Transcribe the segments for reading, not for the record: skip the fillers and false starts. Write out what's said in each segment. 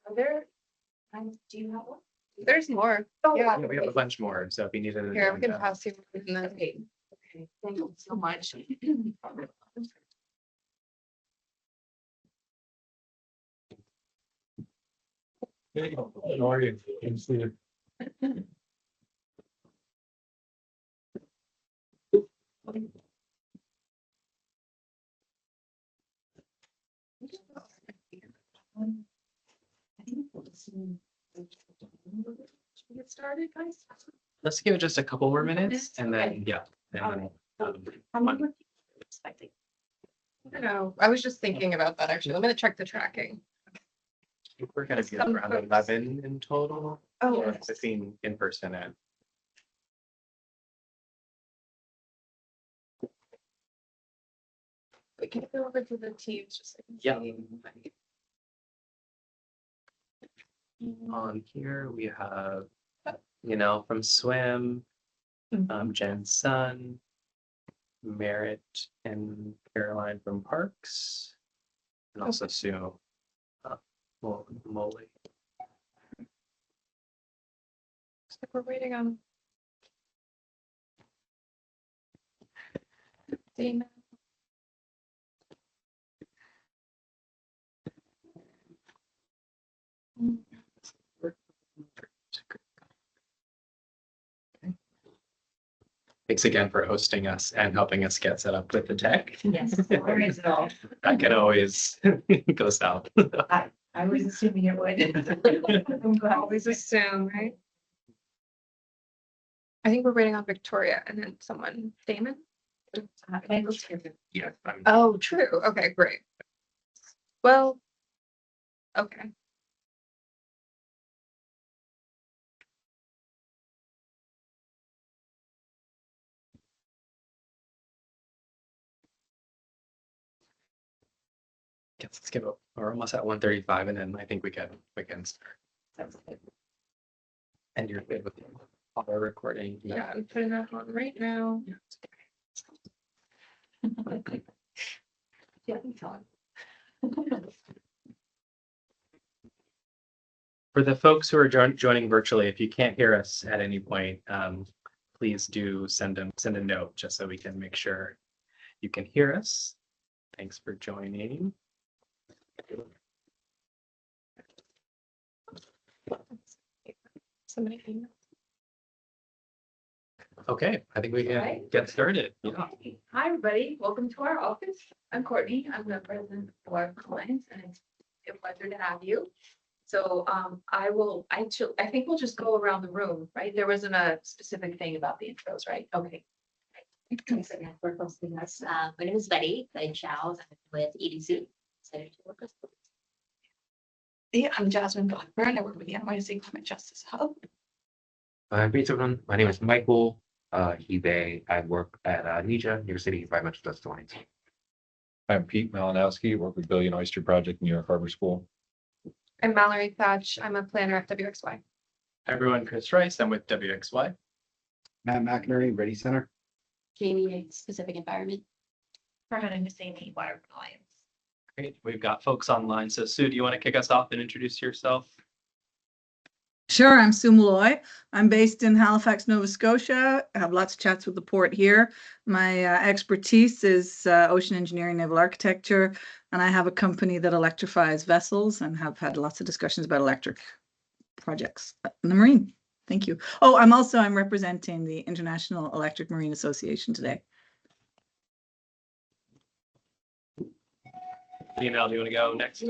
Are there? Do you have one? There's more. Oh, Yeah. Yeah, we have a bunch more, so if you need an Here, we can agenda. pass you. And then, Okay. Okay. Thank you so much. Hey, how are you? Good to see you. I think we'll listen. Should we get started, guys? Let's give it just a couple more minutes and then, Okay. yeah. And then, How many were you expecting? I know. I was just thinking about that actually. I'm gonna check the tracking. we're gonna be Some around folks- 11 in total. Oh, or 15 in person and we can go over to the teams just. So I Yeah. can see. on here we have, from swim, Jen Sun, Merritt and Caroline from Parks, and also Sue Molly. Looks like we're waiting on. Dana. Thanks again for hosting us and helping us get set up with the tech. Yes, where is it all? That can always go south. I was assuming it would. I'm glad. Always assume, right? I think we're waiting on Victoria and then someone, Damon. Yeah, I'm Oh, true. Okay, great. Well, okay. guess let's give it. We're almost at 1:35, and then I think we can start. And you're good with the auto recording. Yeah, I'm putting that on right now. Yeah, I can tell. For the folks who are joining virtually, if you can't hear us at any point, please do send a note just so we can make sure you can hear us. Thanks for joining. Somebody email. Okay, I think we can Right. get started. Yeah. Okay. Hi, everybody. Welcome to our office. I'm Courtney. I'm the president of our clients, and it's a pleasure to have you. So I think we'll just go around the room, right? There wasn't a specific thing about the intros, right? Okay. Thanks again for hosting us. My name is Betty Charles. I'm with EDC. Excited to work with you. Yeah, I'm Jasmine Blackburn. I work with the NYC Climate Justice Hub. Great everyone. My name is Michael Hebay. I work at NEJA, New York City Environmental Justice Alliance. I'm Pete Malinowski, work with Billion Oyster Project, New York Harbor School. I'm Mallory Thatch. I'm a planner at WXY. Hi, everyone, Chris Rice. I'm with WXY. Matt McInerney, Ready Center. Jamie Yates, Specific Environment. Farhan Husseini, Water Alliance. Great. We've got folks online. So Sue, do you want to kick us off and introduce yourself? Sure, I'm Sue Malloy. I'm based in Halifax, Nova Scotia. I have lots of chats with the port here. My expertise is ocean engineering, naval architecture, and I have a company that electrifies vessels and have had lots of discussions about electric projects in the marine. Thank you. Oh, I'm representing the International Electric Marine Association today. Lionel, do you want to go next?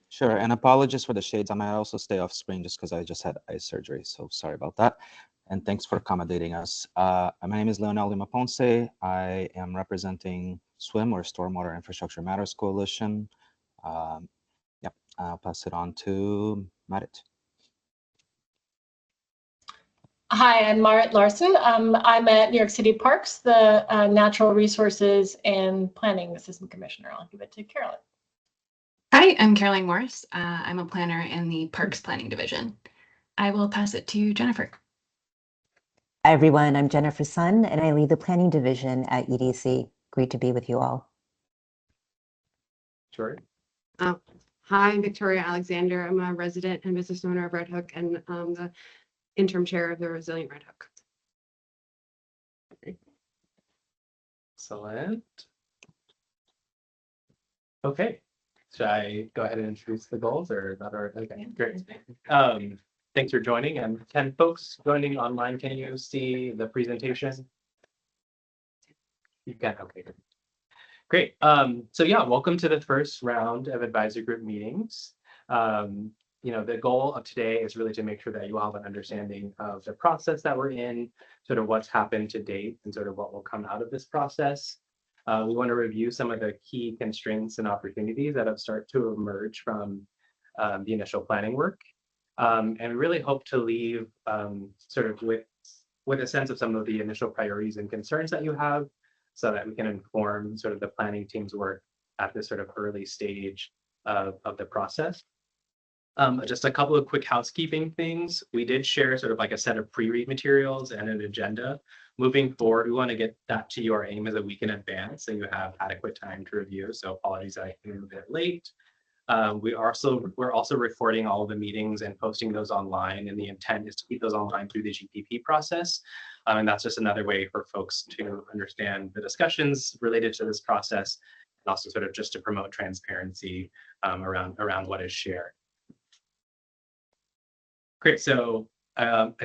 Sure, and apologies for the shades. I might also stay off screen just because I just had eye surgery, so sorry about that. And thanks for accommodating us. My name is Leonel Lima Ponce. I am representing SWIM, or Stormwater Infrastructure Matters Coalition. Yep, I'll pass it on to Marit. Hi, I'm Marit Larson. I'm at New York City Parks, the Natural Resources and Planning Assistant Commissioner. I'll give it to Carolyn. Hi, I'm Caroline Morris. I'm a planner in the Parks Planning Division. I will pass it to Jennifer. Hi, everyone. I'm Jennifer Sun, and I lead the Planning Division at EDC. Great to be with you all. Sure. Hi, I'm Victoria Alexander. I'm a resident and business owner of Red Hook and the interim chair of the Resilient Red Hook. Excellent. Okay, should I go ahead and introduce the goals or not? Okay, great. Thanks for joining. And can folks joining online, can you see the presentation? You can, okay. Great. So yeah, welcome to the first round of advisory group meetings. The goal of today is really to make sure that you all have an understanding of the process that we're in, sort of what's happened to date and sort of what will come out of this process. We want to review some of the key constraints and opportunities that have started to emerge from the initial planning work. And we really hope to leave sort of with a sense of some of the initial priorities and concerns that you have, so that we can inform sort of the planning team's work at this sort of early stage of the process. Just a couple of quick housekeeping things. We did share sort of like a set of pre-read materials and an agenda. Moving forward, we want to get that to your aim as a week in advance so you have adequate time to review. So apologies I came a bit late. We're also recording all of the meetings and posting those online, and the intent is to keep those online through the GPP process. And that's just another way for folks to understand the discussions related to this process, and also sort of just to promote transparency around what is shared. Great, so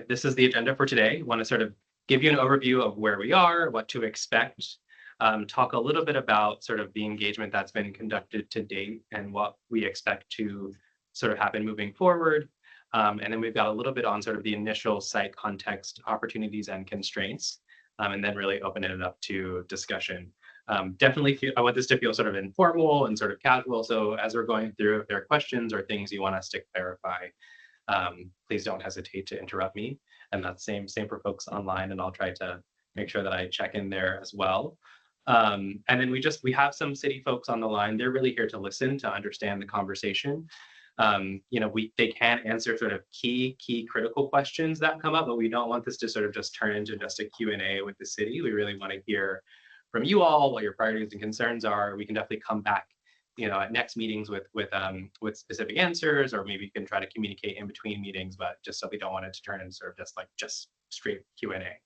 this is the agenda for today. I want to sort of give you an overview of where we are, what to expect, talk a little bit about sort of the engagement that's been conducted to date and what we expect to sort of happen moving forward. And then we've got a little bit on sort of the initial site context, opportunities and constraints, and then really opening it up to discussion. Definitely, I want this to feel sort of informal and sort of casual. So as we're going through, if there are questions or things you want us to clarify, please don't hesitate to interrupt me. And that's same for folks online, and I'll try to make sure that I check in there as well. And then we have some city folks on the line. They're really here to listen, to understand the conversation. They can answer sort of key critical questions that come up, but we don't want this to sort of just turn into just a Q&A with the city. We really want to hear from you all what your priorities and concerns are. We can definitely come back, at next meetings with specific answers, or maybe you can try to communicate in between meetings, but just so we don't want it to turn into sort of just straight Q&A.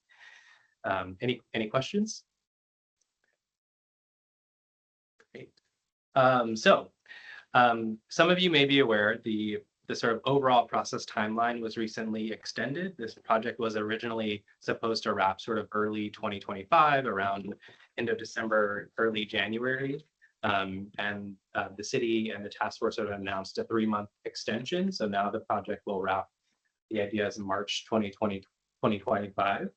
Any questions? Great. Some of you may be aware the sort of overall process timeline was recently extended. This project was originally supposed to wrap sort of early 2025, around end of December, early January. And the city and the task force sort of announced a 3-month extension. So now the project will wrap, the idea is March 2025.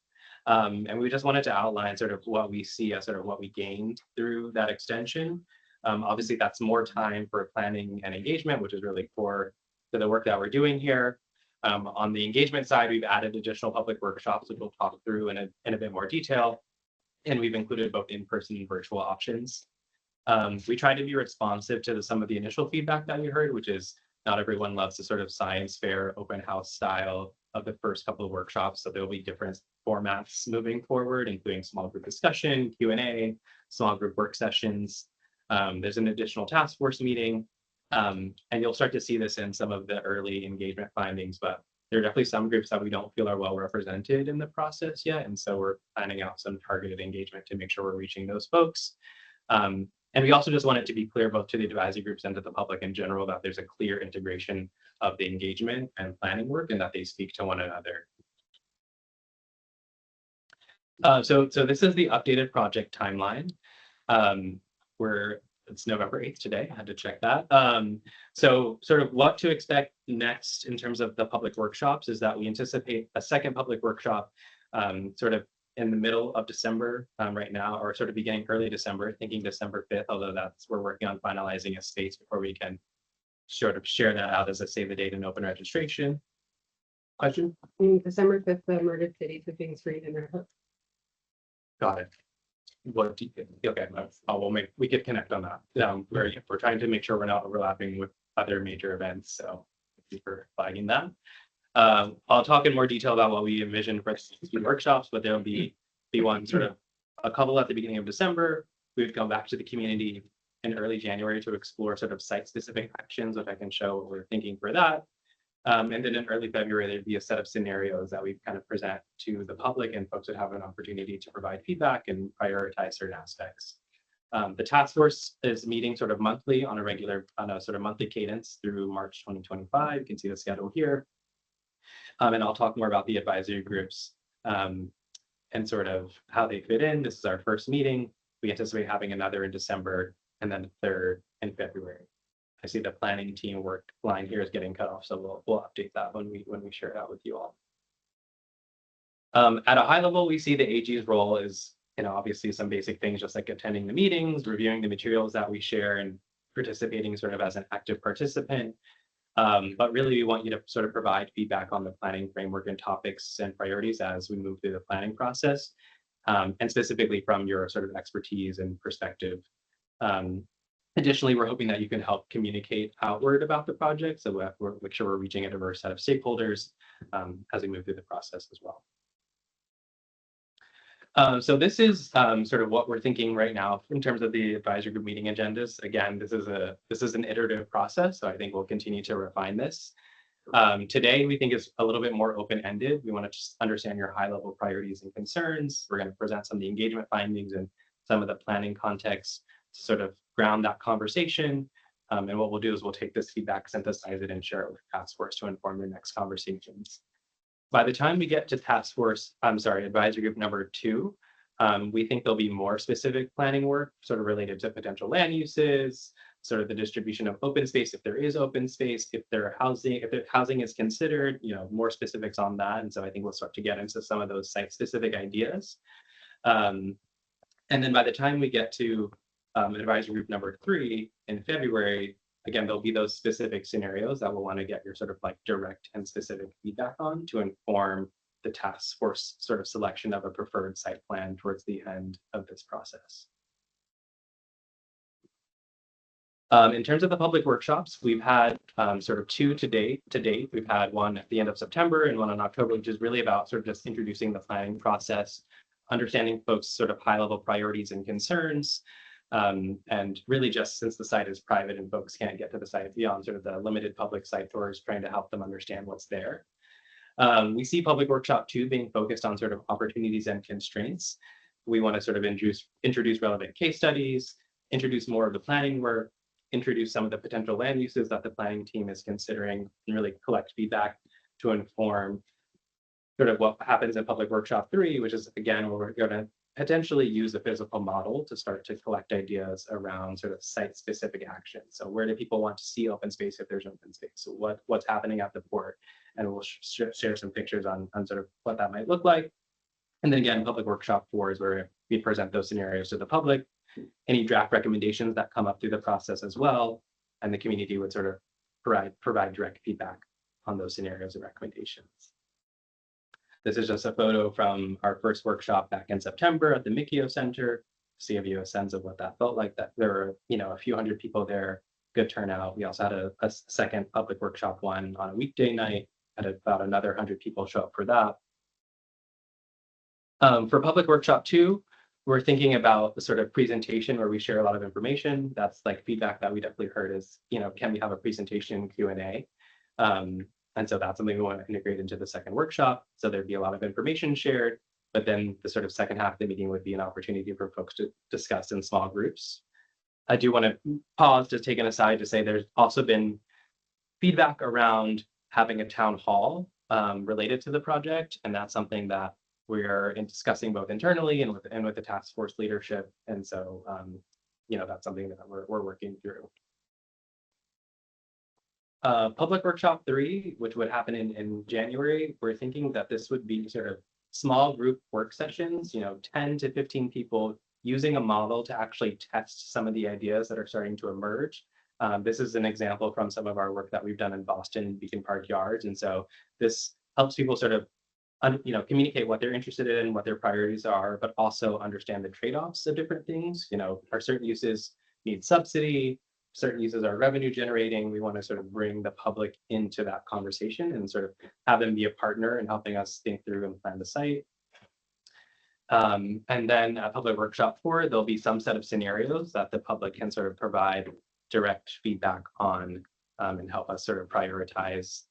And we just wanted to outline sort of what we see as sort of what we gained through that extension. Obviously, that's more time for planning and engagement, which is really core to the work that we're doing here. On the engagement side, we've added additional public workshops, which we'll talk through in a bit more detail. And we've included both in-person and virtual options. We tried to be responsive to some of the initial feedback that we heard, which is not everyone loves the sort of science fair open house style of the first couple of workshops. So there'll be different formats moving forward, including small group discussion, Q&A, small group work sessions. There's an additional task force meeting, and you'll start to see this in some of the early engagement findings, but there are definitely some groups that we don't feel are well represented in the process yet. And so we're planning out some targeted engagement to make sure we're reaching those folks. And we also just want it to be clear both to the advisory groups and to the public in general that there's a clear integration of the engagement and planning work and that they speak to one another. So this is the updated project timeline. It's November 8th today. I had to check that. So sort of what to expect next in terms of the public workshops is that we anticipate a second public workshop sort of in the middle of December right now, or sort of beginning early December, thinking December 5th, although we're working on finalizing a space before we can sort of share that out as a save the date and open registration. Question? December 5th, the murdered cities of being street in their hook. Got it. What do you, okay, we could connect on that. We're trying to make sure we're not overlapping with other major events, so thank you for flagging that. I'll talk in more detail about what we envision for the workshops, but there'll be one sort of a couple at the beginning of December. We would come back to the community in early January to explore sort of site-specific actions, which I can show what we're thinking for that. And then in early February, there'd be a set of scenarios that we kind of present to the public, and folks would have an opportunity to provide feedback and prioritize certain aspects. The task force is meeting sort of monthly on a sort of monthly cadence through March 2025. You can see the schedule here. And I'll talk more about the advisory groups and sort of how they fit in. This is our first meeting. We anticipate having another in December and then a third in February. I see the planning team work line here is getting cut off, so we'll update that when we share it out with you all. At a high level, we see the AG's role is, obviously some basic things, just like attending the meetings, reviewing the materials that we share, and participating sort of as an active participant. But really, we want you to sort of provide feedback on the planning framework and topics and priorities as we move through the planning process, and specifically from your sort of expertise and perspective. Additionally, we're hoping that you can help communicate outward about the project, so we're make sure we're reaching a diverse set of stakeholders as we move through the process as well. So this is sort of what we're thinking right now in terms of the advisory group meeting agendas. Again, this is an iterative process, so I think we'll continue to refine this. Today, we think is a little bit more open-ended. We want to just understand your high-level priorities and concerns. We're going to present some of the engagement findings and some of the planning context to sort of ground that conversation. And what we'll do is we'll take this feedback, synthesize it, and share it with the task force to inform the next conversations. By the time we get to advisory group number 2, we think there'll be more specific planning work sort of related to potential land uses, sort of the distribution of open space, if there is open space, if housing is considered, more specifics on that. And so I think we'll start to get into some of those site-specific ideas. And then by the time we get to advisory group number 3 in February, again, there'll be those specific scenarios that we'll want to get your sort of like direct and specific feedback on to inform the task force sort of selection of a preferred site plan towards the end of this process. In terms of the public workshops, we've had sort of 2 to date. We've had one at the end of September and one in October, which is really about sort of just introducing the planning process, understanding folks' sort of high-level priorities and concerns. And really just since the site is private and folks can't get to the site beyond sort of the limited public site tours, trying to help them understand what's there. We see public workshop 2 being focused on sort of opportunities and constraints. We want to sort of introduce relevant case studies, introduce more of the planning work, introduce some of the potential land uses that the planning team is considering, and really collect feedback to inform sort of what happens in public workshop 3, which is again where we're going to potentially use a physical model to start to collect ideas around sort of site-specific actions. So where do people want to see open space if there's open space? So what's happening at the port? And we'll share some pictures on sort of what that might look like. And then again, public workshop 4 is where we present those scenarios to the public, any draft recommendations that come up through the process as well, and the community would sort of provide direct feedback on those scenarios and recommendations. This is just a photo from our first workshop back in September at the Mikio Center. So you have a sense of what that felt like, that there were, a few hundred people there, good turnout. We also had a second public workshop one on a weekday night, had about another 100 people show up for that. For public workshop 2, we're thinking about the sort of presentation where we share a lot of information. That's like feedback that we definitely heard is, can we have a presentation Q&A? And so that's something we want to integrate into the second workshop. So there'd be a lot of information shared, but then the sort of second half of the meeting would be an opportunity for folks to discuss in small groups. I do want to pause to take an aside to say there's also been feedback around having a town hall related to the project. And that's something that we are discussing both internally and with the task force leadership. And so, that's something that we're working through. Public workshop 3, which would happen in January, we're thinking that this would be sort of small group work sessions, 10 to 15 people using a model to actually test some of the ideas that are starting to emerge. This is an example from some of our work that we've done in Boston, Beacon Park Yards. And so this helps people sort of communicate what they're interested in, what their priorities are, but also understand the trade-offs of different things. Are certain uses need subsidy? Certain uses are revenue generating. We want to sort of bring the public into that conversation and sort of have them be a partner in helping us think through and plan the site. And then a public workshop 4, there'll be some set of scenarios that the public can sort of provide direct feedback on, and help us sort of prioritize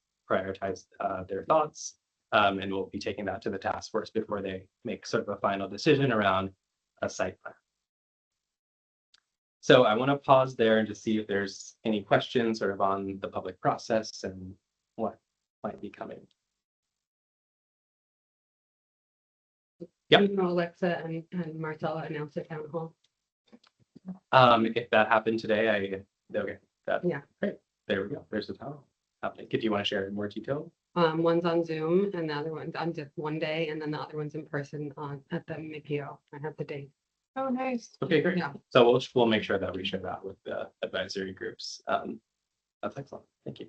their thoughts. And we'll be taking that to the task force before they make sort of a final decision around a site plan. So I want to pause there and just see if there's any questions sort of on the public process and what might be coming. Yeah. You know, Alexa and Marcella announced at town hall. If that happened today, okay, Yeah. great. There we go. There's the town happening. Do you want to share more detail? One's on Zoom and the other one's on just one day, and then the other one's in person at the McGill. I have the date. Oh, nice. Okay, great. Yeah. So we'll make sure that we share that with the advisory groups. That's excellent. Thank you.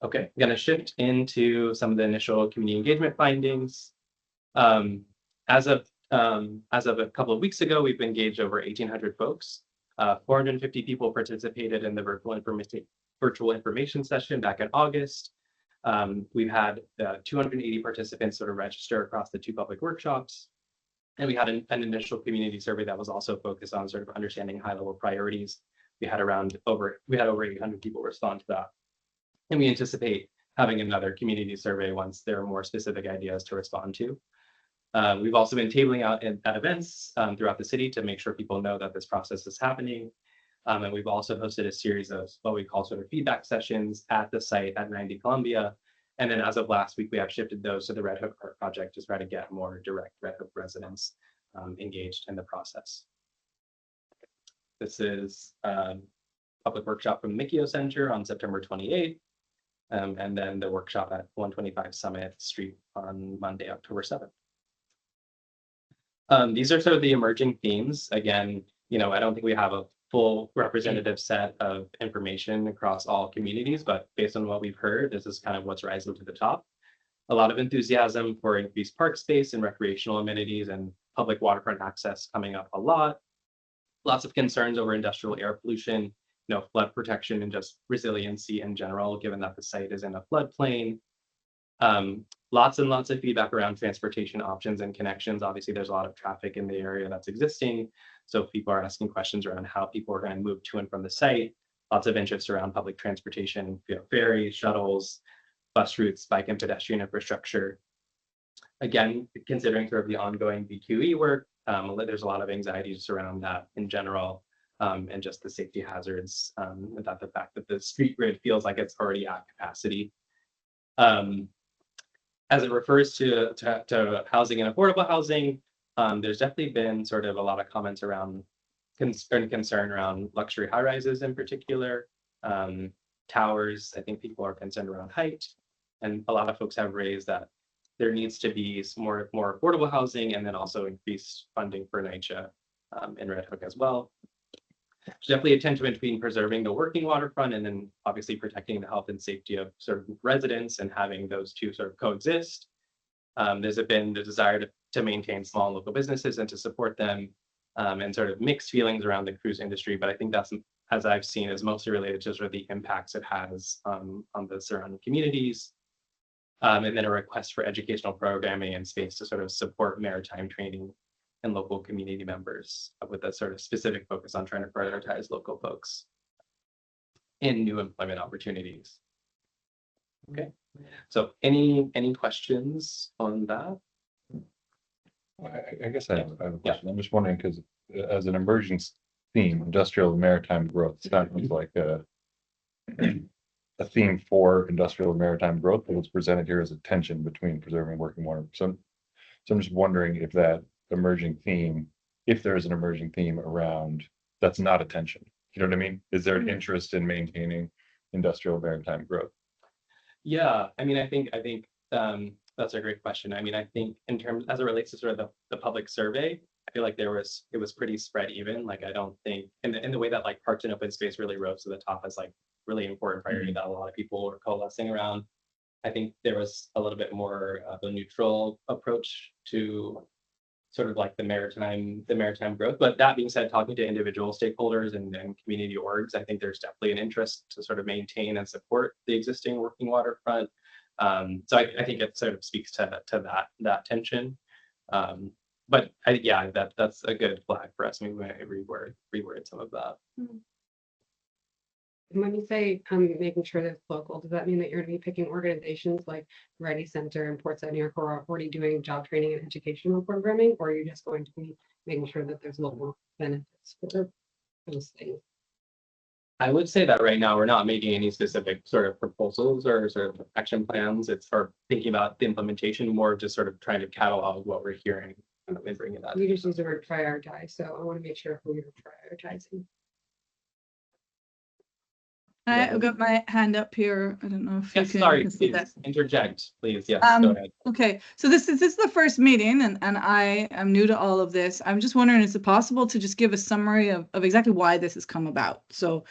Okay, I'm going to shift into some of the initial community engagement findings. As of a couple of weeks ago, we've engaged over 1,800 folks. 450 people participated in the virtual information session back in August. We've had 280 participants sort of register across the 2 public workshops. And we had an initial community survey that was also focused on sort of understanding high-level priorities. We had over 800 people respond to that. And we anticipate having another community survey once there are more specific ideas to respond to. We've also been tabling out at events throughout the city to make sure people know that this process is happening. And we've also hosted a series of what we call sort of feedback sessions at the site at 90 Columbia. And then as of last week, we have shifted those to the Red Hook Park project to try to get more direct Red Hook residents engaged in the process. This is public workshop from the Mikio Center on September 28th. And then the workshop at 125 Summit Street on Monday, October 7th. These are sort of the emerging themes. Again, I don't think we have a full representative set of information across all communities, but based on what we've heard, this is kind of what's rising to the top. A lot of enthusiasm for increased park space and recreational amenities and public waterfront access coming up a lot. Lots of concerns over industrial air pollution, flood protection and just resiliency in general, given that the site is in a floodplain. Lots and lots of feedback around transportation options and connections. Obviously, there's a lot of traffic in the area that's existing. So people are asking questions around how people are going to move to and from the site. Lots of interest around public transportation, ferries, shuttles, bus routes, bike and pedestrian infrastructure. Again, considering sort of the ongoing BQE work, there's a lot of anxieties around that in general. And just the safety hazards, that the fact that the street grid feels like it's already at capacity. As it refers to housing and affordable housing, there's definitely been sort of a lot of comments around concern around luxury high rises in particular, towers. I think people are concerned around height, and a lot of folks have raised that there needs to be more affordable housing, and then also increased funding for NYCHA in Red Hook as well. There's definitely a tension between preserving the working waterfront and then obviously protecting the health and safety of sort of residents and having those two sort of coexist. There's been the desire to maintain small local businesses and to support them, and sort of mixed feelings around the cruise industry. But I think that's, as I've seen, is mostly related to sort of the impacts it has on the surrounding communities. And then a request for educational programming and space to sort of support maritime training and local community members with a sort of specific focus on trying to prioritize local folks in new employment opportunities. Okay, so any questions on that? I guess I have a question. I'm just wondering, because as an emerging theme, industrial and maritime growth sounds like a theme for industrial and maritime growth, but what's presented here is a tension between preserving working water. So I'm just wondering if that emerging theme, if there is an emerging theme around that's not a tension. You know what I mean? Is there an interest in maintaining industrial maritime growth? Yeah, I mean, I think that's a great question. I mean, I think in terms as it relates to sort of the public survey, I feel like it was pretty spread even. Like I don't think in the way that like parks and open space really rose to the top as like really important priority that a lot of people were coalescing around. I think there was a little bit more of a neutral approach to sort of like the maritime growth. But that being said, talking to individual stakeholders and community orgs, I think there's definitely an interest to sort of maintain and support the existing working waterfront. So I think it sort of speaks to that tension. But yeah, that's a good flag for us. Maybe we might reword some of that. And when you say making sure that it's local, does that mean that you're going to be picking organizations like Ready Center and Portside, New York, who are already doing job training and educational programming, or are you just going to be making sure that there's local benefits for those things? I would say that right now we're not making any specific sort of proposals or sort of action plans. It's for thinking about the implementation, more just sort of trying to catalog what we're hearing and then bringing that. You just use the word prioritize, so I want to make sure who you're prioritizing. I've got my hand up here. I don't know if Yes, you sorry, can see that. please interject, please. Yes, go ahead. Okay, so this is the first meeting and I am new to all of this. I'm just wondering, is it possible to just give a summary of exactly why this has come about? So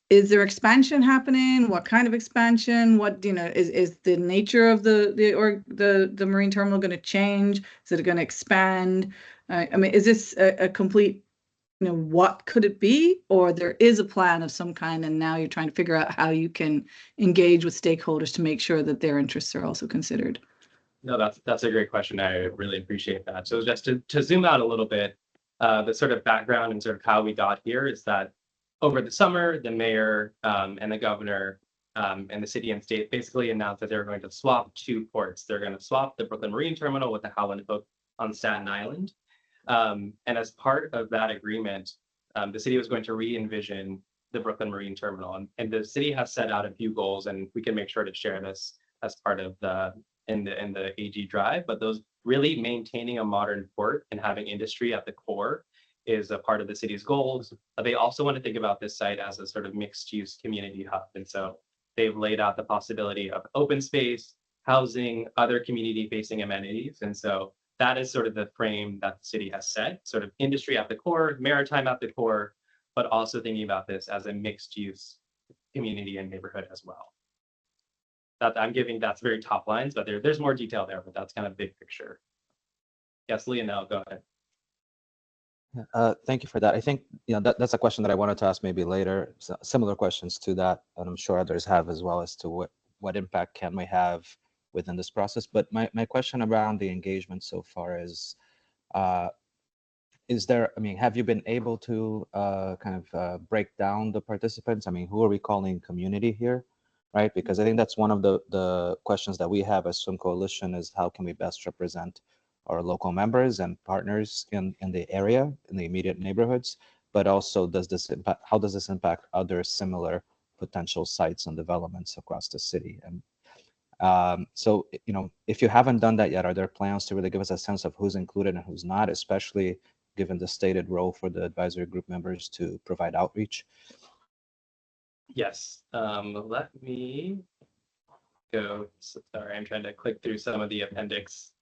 is there expansion happening? What kind of expansion? What, is the nature of the marine terminal going to change? Is it going to expand? I mean, is this a complete, what could it be? Or there is a plan of some kind and now you're trying to figure out how you can engage with stakeholders to make sure that their interests are also considered? No, that's a great question. I really appreciate that. So just to zoom out a little bit, the sort of background and sort of how we got here is that over the summer, the mayor and the governor and the city and state basically announced that they're going to swap two ports. They're going to swap the Brooklyn Marine Terminal with the Howland Hook on Staten Island. And as part of that agreement, the city was going to re-envision the Brooklyn Marine Terminal. And the city has set out a few goals, and we can make sure to share this as part of in the AG drive, but those really maintaining a modern port and having industry at the core is a part of the city's goals. They also want to think about this site as a sort of mixed use community hub. And so they've laid out the possibility of open space, housing, other community facing amenities. And so that is sort of the frame that the city has set, sort of industry at the core, maritime at the core, but also thinking about this as a mixed use community and neighborhood as well. That I'm giving, that's very top lines, but there's more detail there, but that's kind of big picture. Yes, Leonel, go ahead. Thank you for that. I think that's a question that I wanted to ask maybe later. Similar questions to that, and I'm sure others have as well, as to what impact can we have within this process. But my question around the engagement so far is there, I mean, have you been able to kind of break down the participants? I mean, who are we calling community here, right? Because I think that's one of the questions that we have as Swim Coalition is how can we best represent our local members and partners in the area, in the immediate neighborhoods, but also how does this impact other similar potential sites and developments across the city? And so, if you haven't done that yet, are there plans to really give us a sense of who's included and who's not, especially given the stated role for the advisory group members to provide outreach? Yes, let me go. Sorry, I'm trying to click through some of the appendix.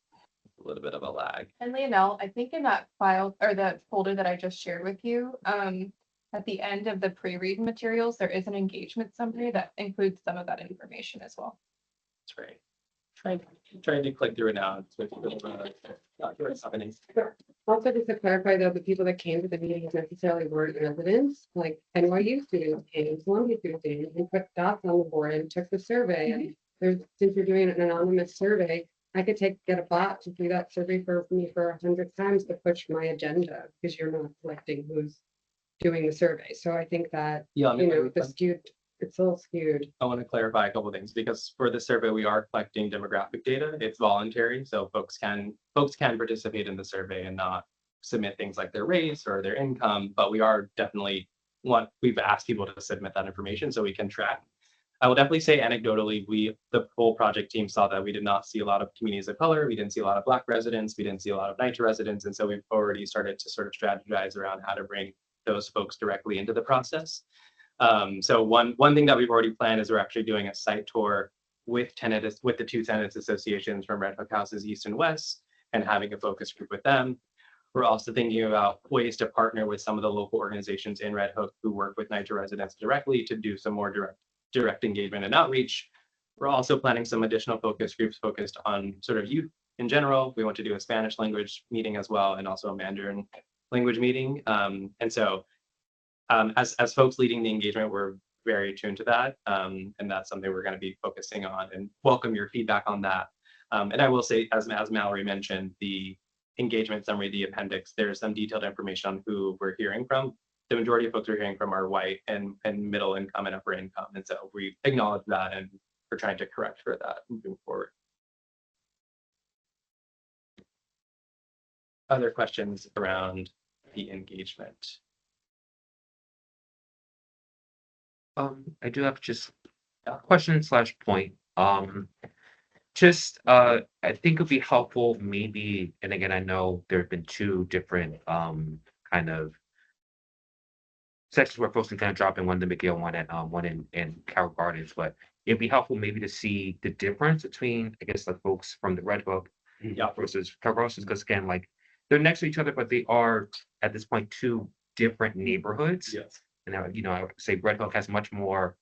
A little bit of a lag. And Leonel, I think in that file or that folder that I just shared with you, at the end of the pre-read materials, there is an engagement summary that includes some of that information as well. That's right. Trying to click through it now. It's happening. Also, just to clarify though, the people that came to the meetings necessarily weren't residents, like NYU students came, Columbia students came, and put dots on the board and took the survey. And since you're doing an anonymous survey, I could get a bot to do that survey for me for 100 times to push my agenda because you're not selecting who's doing the survey. So I think that, it's a little skewed. I want to clarify a couple of things because for the survey, we are collecting demographic data. It's voluntary, so folks can participate in the survey and not submit things like their race or their income, but we are definitely we've asked people to submit that information so we can track. I will definitely say anecdotally, the whole project team saw that we did not see a lot of communities of color. We didn't see a lot of Black residents. We didn't see a lot of NYCHA residents. And so we've already started to sort of strategize around how to bring those folks directly into the process. So one thing that we've already planned is we're actually doing a site tour with the two tenants associations from Red Hook Houses East and West and having a focus group with them. We're also thinking about ways to partner with some of the local organizations in Red Hook who work with NYCHA residents directly to do some more direct engagement and outreach. We're also planning some additional focus groups focused on sort of youth in general. We want to do a Spanish language meeting as well, and also a Mandarin language meeting. And so as folks leading the engagement, we're very attuned to that. And that's something we're going to be focusing on and welcome your feedback on that. And I will say, as Mallory mentioned, the engagement summary, the appendix, there's some detailed information on who we're hearing from. The majority of folks we're hearing from are white and middle income and upper income. And so we acknowledge that and we're trying to correct for that moving forward. Other questions around the engagement? I do have just a question / point. I think it'd be helpful maybe, and again, I know there have been two different kind of sections where folks can kind of drop in, one in McGill, one in Carroll Gardens, but it'd be helpful maybe to see the difference between, I guess, like folks from the Red Hook versus Carroll Gardens, because again, like they're next to each other, but they are at this point two different neighborhoods. Yes. And I would say Red Hook has much more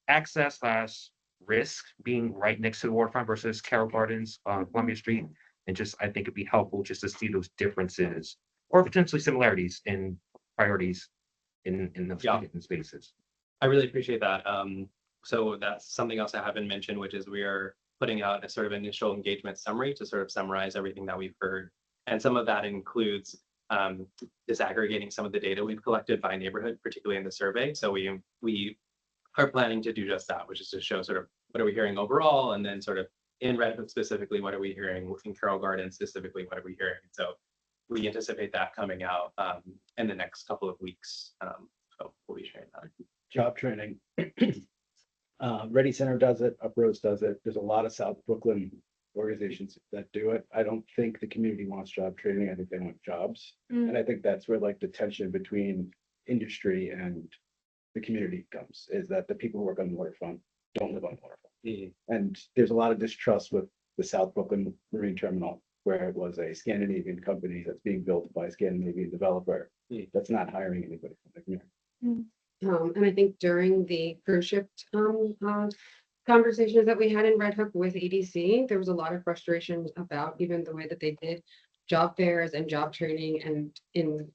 access / risk being right next to the waterfront versus Carroll Gardens on Columbia Street. And just, I think it'd be helpful just to see those differences or potentially similarities in priorities in those different spaces. I really appreciate that. So that's something else I haven't mentioned, which is we are putting out a sort of initial engagement summary to sort of summarize everything that we've heard. And some of that includes disaggregating some of the data we've collected by neighborhood, particularly in the survey. So we are planning to do just that, which is to show sort of what are we hearing overall, and then sort of in Red Hook specifically, what are we hearing, in Carroll Gardens specifically, what are we hearing? So we anticipate that coming out in the next couple of weeks. So we'll be sharing that. Job training. Ready Center does it, Uprose does it. There's a lot of South Brooklyn organizations that do it. I don't think the community wants job training. I think they want jobs. And I think that's where like the tension between industry and the community comes, is that the people who work on the waterfront don't live on the waterfront. And there's a lot of distrust with the South Brooklyn Marine Terminal, where it was a Scandinavian company that's being built by a Scandinavian developer that's not hiring anybody from the community. And I think during the cruise ship conversations that we had in Red Hook with EDC, there was a lot of frustration about even the way that they did job fairs and job training and in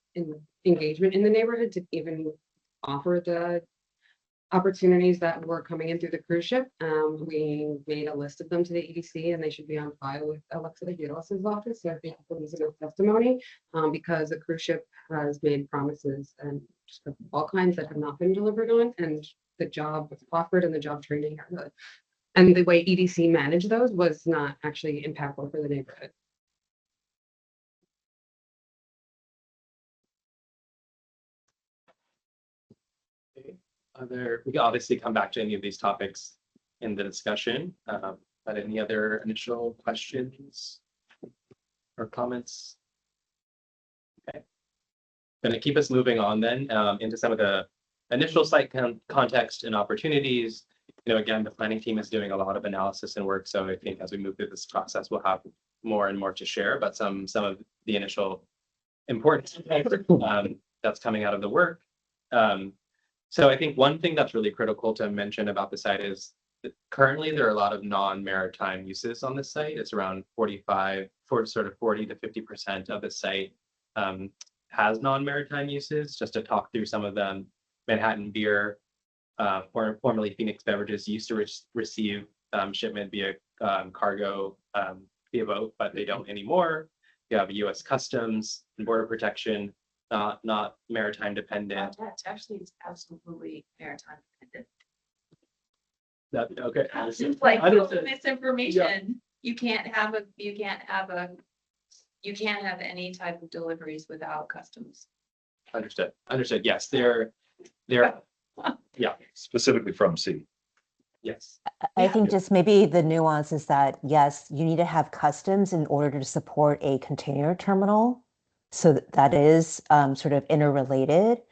engagement in the neighborhood to even offer the opportunities that were coming in through the cruise ship. We made a list of them to the EDC, and they should be on file with Alexa Utiles's office. So I think these are testimony because the cruise ship has made promises and just all kinds that have not been delivered on, and the job offered and the job training and the way EDC managed those was not actually impactful for the neighborhood. We can obviously come back to any of these topics in the discussion, but any other initial questions or comments? Okay. Going to keep us moving on then into some of the initial site context and opportunities. Again, the planning team is doing a lot of analysis and work. So I think as we move through this process, we'll have more and more to share, but some of the initial important that's coming out of the work. So I think one thing that's really critical to mention about the site is that currently there are a lot of non-maritime uses on this site. It's around 40 to 50% of the site has non-maritime uses. Just to talk through some of them, Manhattan Beer, formerly Phoenix Beverages, used to receive shipment via cargo via boat, but they don't anymore. You have U.S. Customs and Border Protection, not maritime dependent. That actually is absolutely maritime dependent. Okay. It's like misinformation. You can't have any type of deliveries without customs. Understood. Yes, they're yeah. Specifically from sea. Yes. I think just maybe the nuance is that, yes, you need to have customs in order to support a container terminal. So that is sort of interrelated.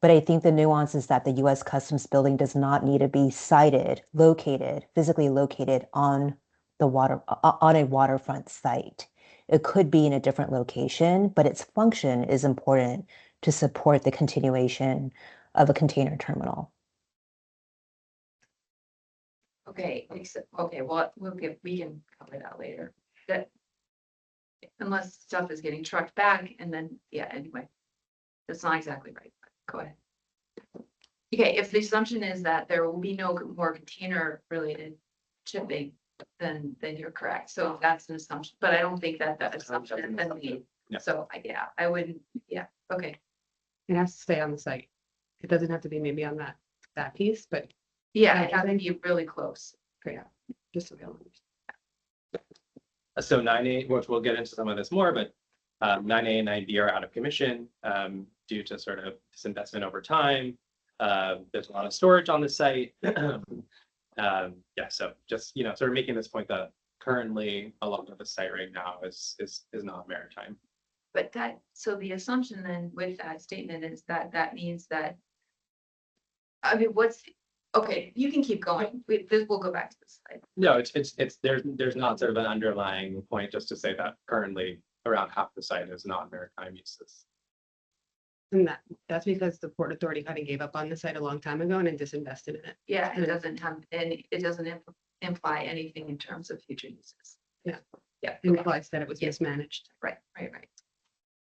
But I think the nuance is that the U.S. Customs building does not need to be physically located on a waterfront site. It could be in a different location, but its function is important to support the continuation of a container terminal. Okay, well, we can cover that later. That unless stuff is getting trucked back and then, yeah, anyway, that's not exactly right. Go ahead. Okay, if the assumption is that there will be no more container related shipping, then you're correct. So that's an assumption, but I don't think that assumption has been made. Yeah. So yeah, I wouldn't, yeah, okay. It has to stay on the site. It doesn't have to be maybe on that piece, but Yeah, it has to be really close. yeah, just so we all understand. So 9A, which we'll get into some of this more, but 9A and 9B are out of commission due to sort of disinvestment over time. There's a lot of storage on the site. Yeah, so just, sort of making this point that currently a lot of the site right now is not maritime. But so the assumption then with that statement is that means that, I mean, okay, you can keep going. We'll go back to this slide. No, there's not sort of an underlying point just to say that currently around half the site is not maritime uses. And that's because the Port Authority kind of gave up on the site a long time ago and then disinvested in it. Yeah, it doesn't have any, it doesn't imply anything in terms of future uses. Yeah. Yeah. It implies that it was mismanaged. Right.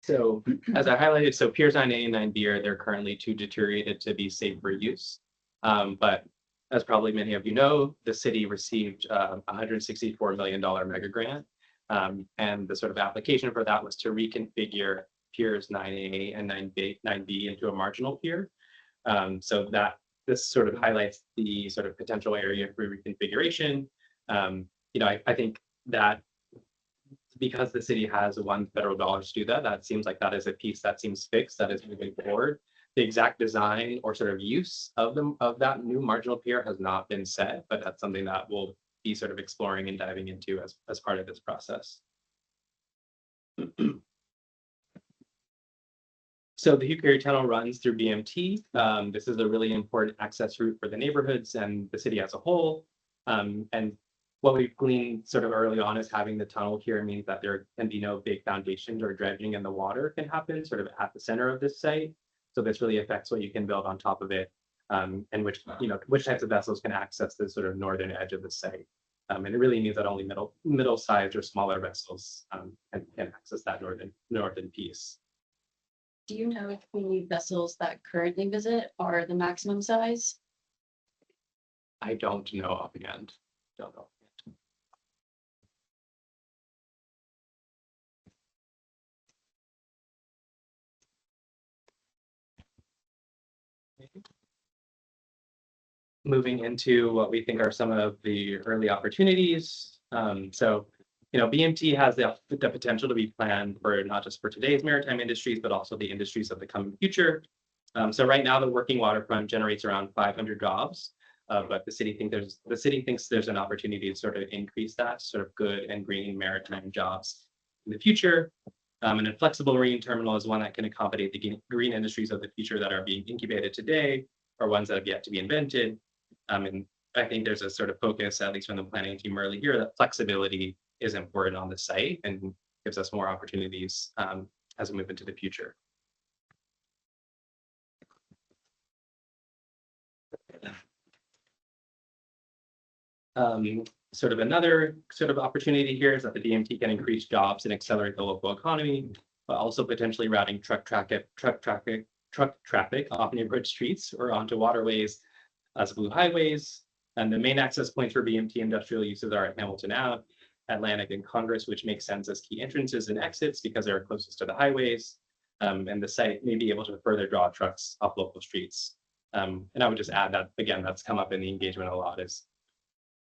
So as I highlighted, so Piers 9A and 9B they're currently too deteriorated to be safe for use. But as probably many of you know, the city received a $164 million mega grant. And the sort of application for that was to reconfigure Piers 9A and 9B into a marginal pier. So that this sort of highlights the sort of potential area for reconfiguration. I think that because the city has $1 federal to do that, that seems like that is a piece that seems fixed, that is moving forward. The exact design or sort of use of that new marginal pier has not been set, but that's something that we'll be sort of exploring and diving into as part of this process. So the Hugh Carey Tunnel runs through BMT. This is a really important access route for the neighborhoods and the city as a whole. And what we've gleaned sort of early on is having the tunnel here means that there can be no big foundations or dredging in the water can happen sort of at the center of this site. So this really affects what you can build on top of it and which types of vessels can access the sort of northern edge of the site. And it really means that only middle-sized or smaller vessels can access that northern piece. Do you know if the vessels that currently visit are the maximum size? I don't know offhand. Don't know. Moving into what we think are some of the early opportunities. BMT has the potential to be planned for not just for today's maritime industries, but also the industries of the coming future. So right now, the working waterfront generates around 500 jobs, but the city thinks there's an opportunity to sort of increase that sort of good and green maritime jobs in the future. And a flexible marine terminal is one that can accommodate the green industries of the future that are being incubated today, or ones that have yet to be invented. And I think there's a sort of focus, at least from the planning team early here, that flexibility is important on the site and gives us more opportunities as we move into the future. Sort of another sort of opportunity here is that the BMT can increase jobs and accelerate the local economy, but also potentially routing truck traffic off neighborhood streets or onto waterways as blue highways. And the main access points for BMT industrial uses are at Hamilton Ave, Atlantic, and Congress, which makes sense as key entrances and exits because they're closest to the highways. And the site may be able to further draw trucks off local streets. And I would just add that, again, that's come up in the engagement a lot, is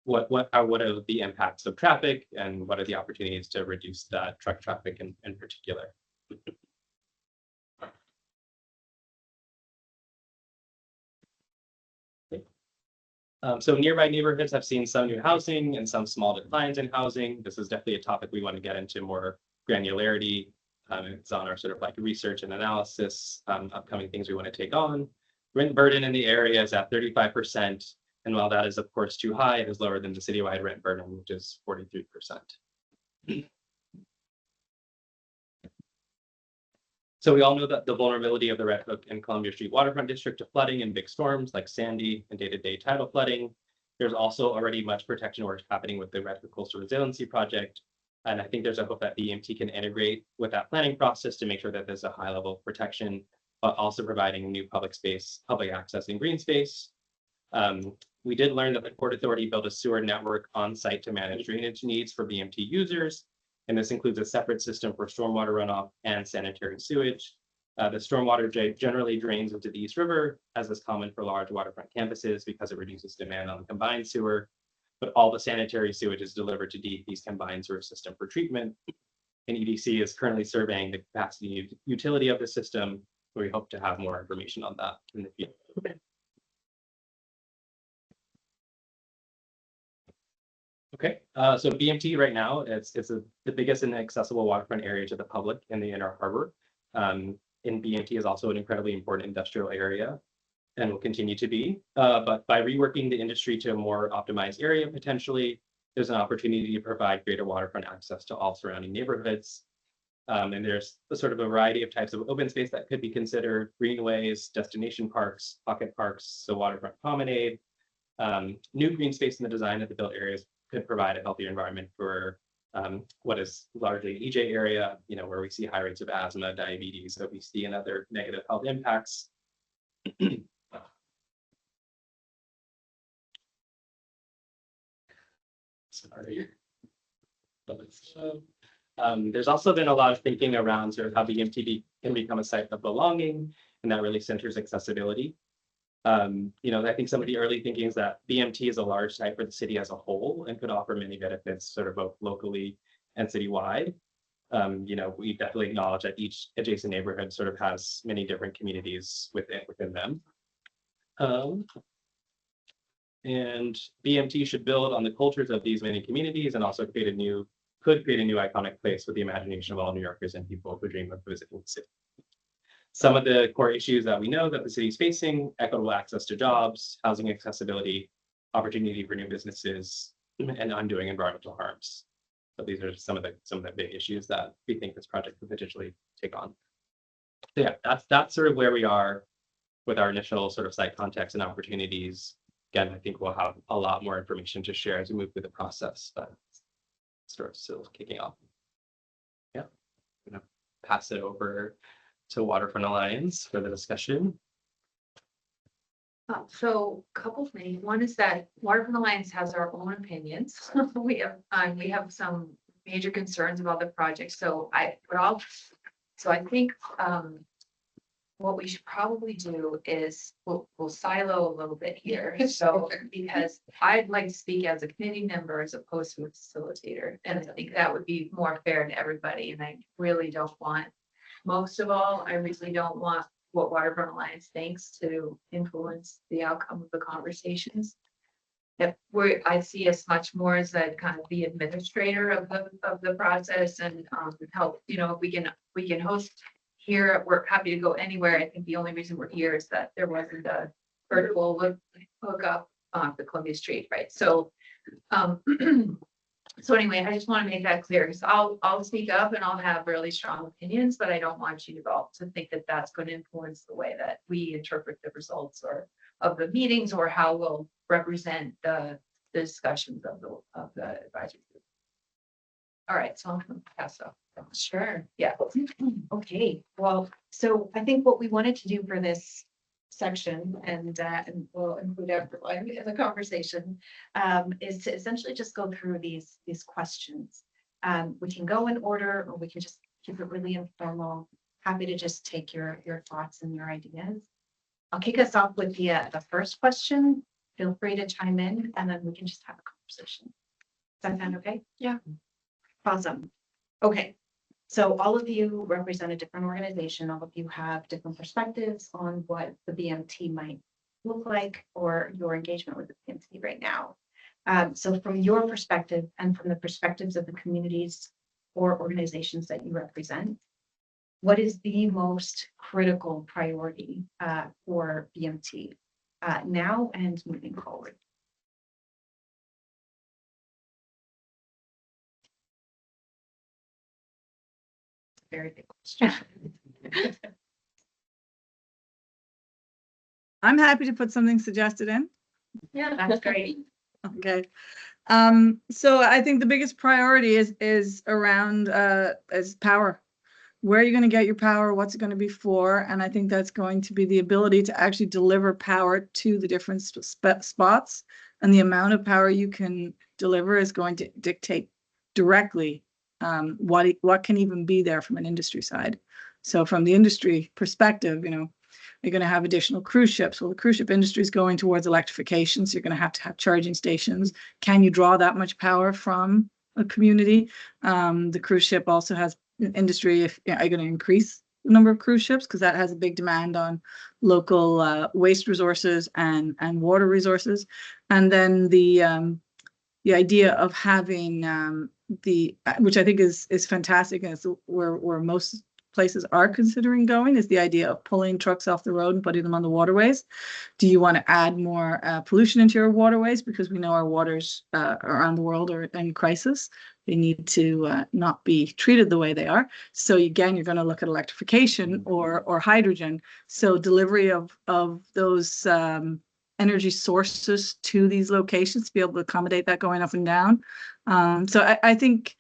what are the impacts of traffic and what are the opportunities to reduce that truck traffic in particular. So nearby neighborhoods have seen some new housing and some small declines in housing. This is definitely a topic we want to get into more granularity. It's on our sort of like research and analysis, upcoming things we want to take on. Rent burden in the area is at 35%. And while that is of course too high, it is lower than the citywide rent burden, which is 43%. So we all know that the vulnerability of the Red Hook and Columbia Street waterfront district to flooding and big storms like Sandy and day-to-day tidal flooding. There's also already much protection work happening with the Red Hook Coastal Resiliency Project. And I think there's a hope that BMT can integrate with that planning process to make sure that there's a high level of protection but also providing new public space, public access and green space. We did learn that the Port Authority built a sewer network on site to manage drainage needs for BMT users. And this includes a separate system for stormwater runoff and sanitary sewage. The stormwater generally drains into the East River, as is common for large waterfront campuses because it reduces demand on the combined sewer. But all the sanitary sewage is delivered to DEP's combined sewer system for treatment. And EDC is currently surveying the capacity utility of the system. We hope to have more information on that in the future. Okay, so BMT right now, it's the biggest and accessible waterfront area to the public in the Inner Harbor. And BMT is also an incredibly important industrial area and will continue to be. But by reworking the industry to a more optimized area, potentially, there's an opportunity to provide greater waterfront access to all surrounding neighborhoods. And there's a sort of a variety of types of open space that could be considered: greenways, destination parks, pocket parks, so waterfront promenade. New green space in the design of the built areas could provide a healthier environment for what is largely an EJ area, where we see high rates of asthma, diabetes, obesity, and other negative health impacts. Sorry. There's also been a lot of thinking around sort of how BMT can become a site of belonging, and that really centers accessibility. I think some of the early thinking is that BMT is a large site for the city as a whole and could offer many benefits sort of both locally and citywide. We definitely acknowledge that each adjacent neighborhood sort of has many different communities within them. And BMT should build on the cultures of these many communities and also create a new iconic place with the imagination of all New Yorkers and people who dream of visiting the city. Some of the core issues that we know that the city is facing: equitable access to jobs, housing accessibility, opportunity for new businesses, and undoing environmental harms. So these are some of the big issues that we think this project could potentially take on. So yeah, that's sort of where we are with our initial sort of site context and opportunities. Again, I think we'll have a lot more information to share as we move through the process, but sort of still kicking off. Yeah, I'm gonna pass it over to Waterfront Alliance for the discussion. So a couple things. One is that Waterfront Alliance has our own opinions. We have some major concerns about the project. So I think what we should probably do is we'll silo a little bit here. So because I'd like to speak as a committee member as opposed to a facilitator, and I think that would be more fair to everybody. And I really don't want, most of all, I really don't want what Waterfront Alliance thinks to influence the outcome of the conversations. I see us much more as a kind of the administrator of the process and help. If we can host here, we're happy to go anywhere. I think the only reason we're here is that there wasn't a virtual hookup on the Columbia Street, right? So so anyway, I just want to make that clear, because I'll speak up and I'll have really strong opinions, but I don't want you all to think that that's going to influence the way that we interpret the results or of the meetings or how we'll represent the discussions of the advisory group. All right, so I'm going to pass off. Sure. Yeah. Okay, well, so I think what we wanted to do for this section, and we'll include everyone in the conversation, is to essentially just go through these questions. We can go in order, or we can just keep it really informal. Happy to just take your thoughts and your ideas. I'll kick us off with the first question. Feel free to chime in, and then we can just have a conversation. Does that sound okay? Yeah. Awesome. Okay. So all of you represent a different organization. All of you have different perspectives on what the BMT might look like, or your engagement with the BMT right now. So from your perspective and from the perspectives of the communities or organizations that you represent, what is the most critical priority for BMT now and moving forward? Very big question. I'm happy to put something suggested in. Yeah, that's great. Okay. So I think the biggest priority is around is power. where are you going to get your power? What's it going to be for? And I think that's going to be the ability to actually deliver power to the different spots. And the amount of power you can deliver is going to dictate directly what can even be there from an industry side. So from the industry perspective, you're going to have additional cruise ships. Well, the cruise ship industry is going towards electrification, so you're going to have charging stations. Can you draw that much power from a community? The cruise ship also has industry. If are you going to increase the number of cruise ships, because that has a big demand on local waste resources and water resources. And then the idea of having which I think is fantastic, and it's where most places are considering going, is the idea of pulling trucks off the road and putting them on the waterways. Do you want to add more pollution into your waterways? Because we know our waters around the world are in crisis. They need to not be treated the way they are. So again, you're going to look at electrification or hydrogen. So delivery of those energy sources to these locations to be able to accommodate that going up and down. So I think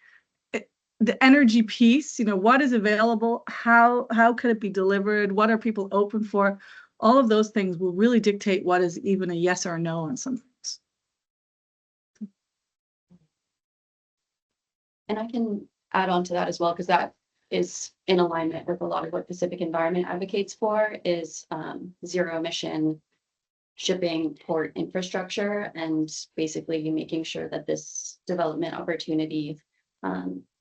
the energy piece, what is available, how could it be delivered, what are people open for? All of those things will really dictate what is even a yes or a no on some things. And I can add on to that as well, because that is in alignment with a lot of what Pacific Environment advocates for, is zero emission shipping port infrastructure, and basically making sure that this development opportunity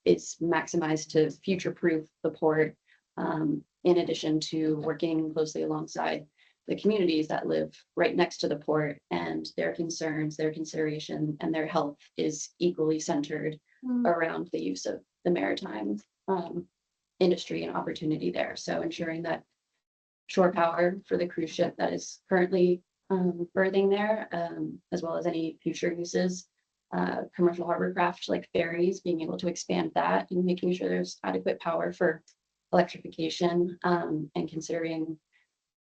is maximized to future-proof the port, in addition to working closely alongside the communities that live right next to the port, and their concerns, their consideration, and their health is equally centered around the use of the maritime industry and opportunity there. So ensuring that shore power for the cruise ship that is currently berthing there, as well as any future uses, commercial harbor craft like ferries, being able to expand that and making sure there's adequate power for electrification, and considering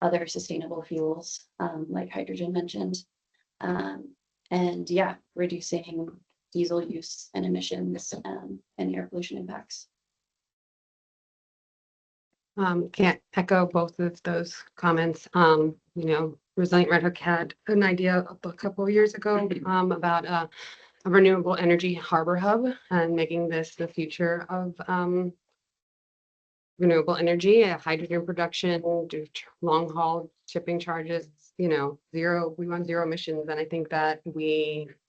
other sustainable fuels, like hydrogen mentioned. And yeah, reducing diesel use and emissions, and air pollution impacts. Can't echo both of those comments. Resilient Red Hook had an idea a couple of years ago about a renewable energy harbor hub, and making this the future of renewable energy, hydrogen production, long haul shipping charges, we want zero emissions. And I think that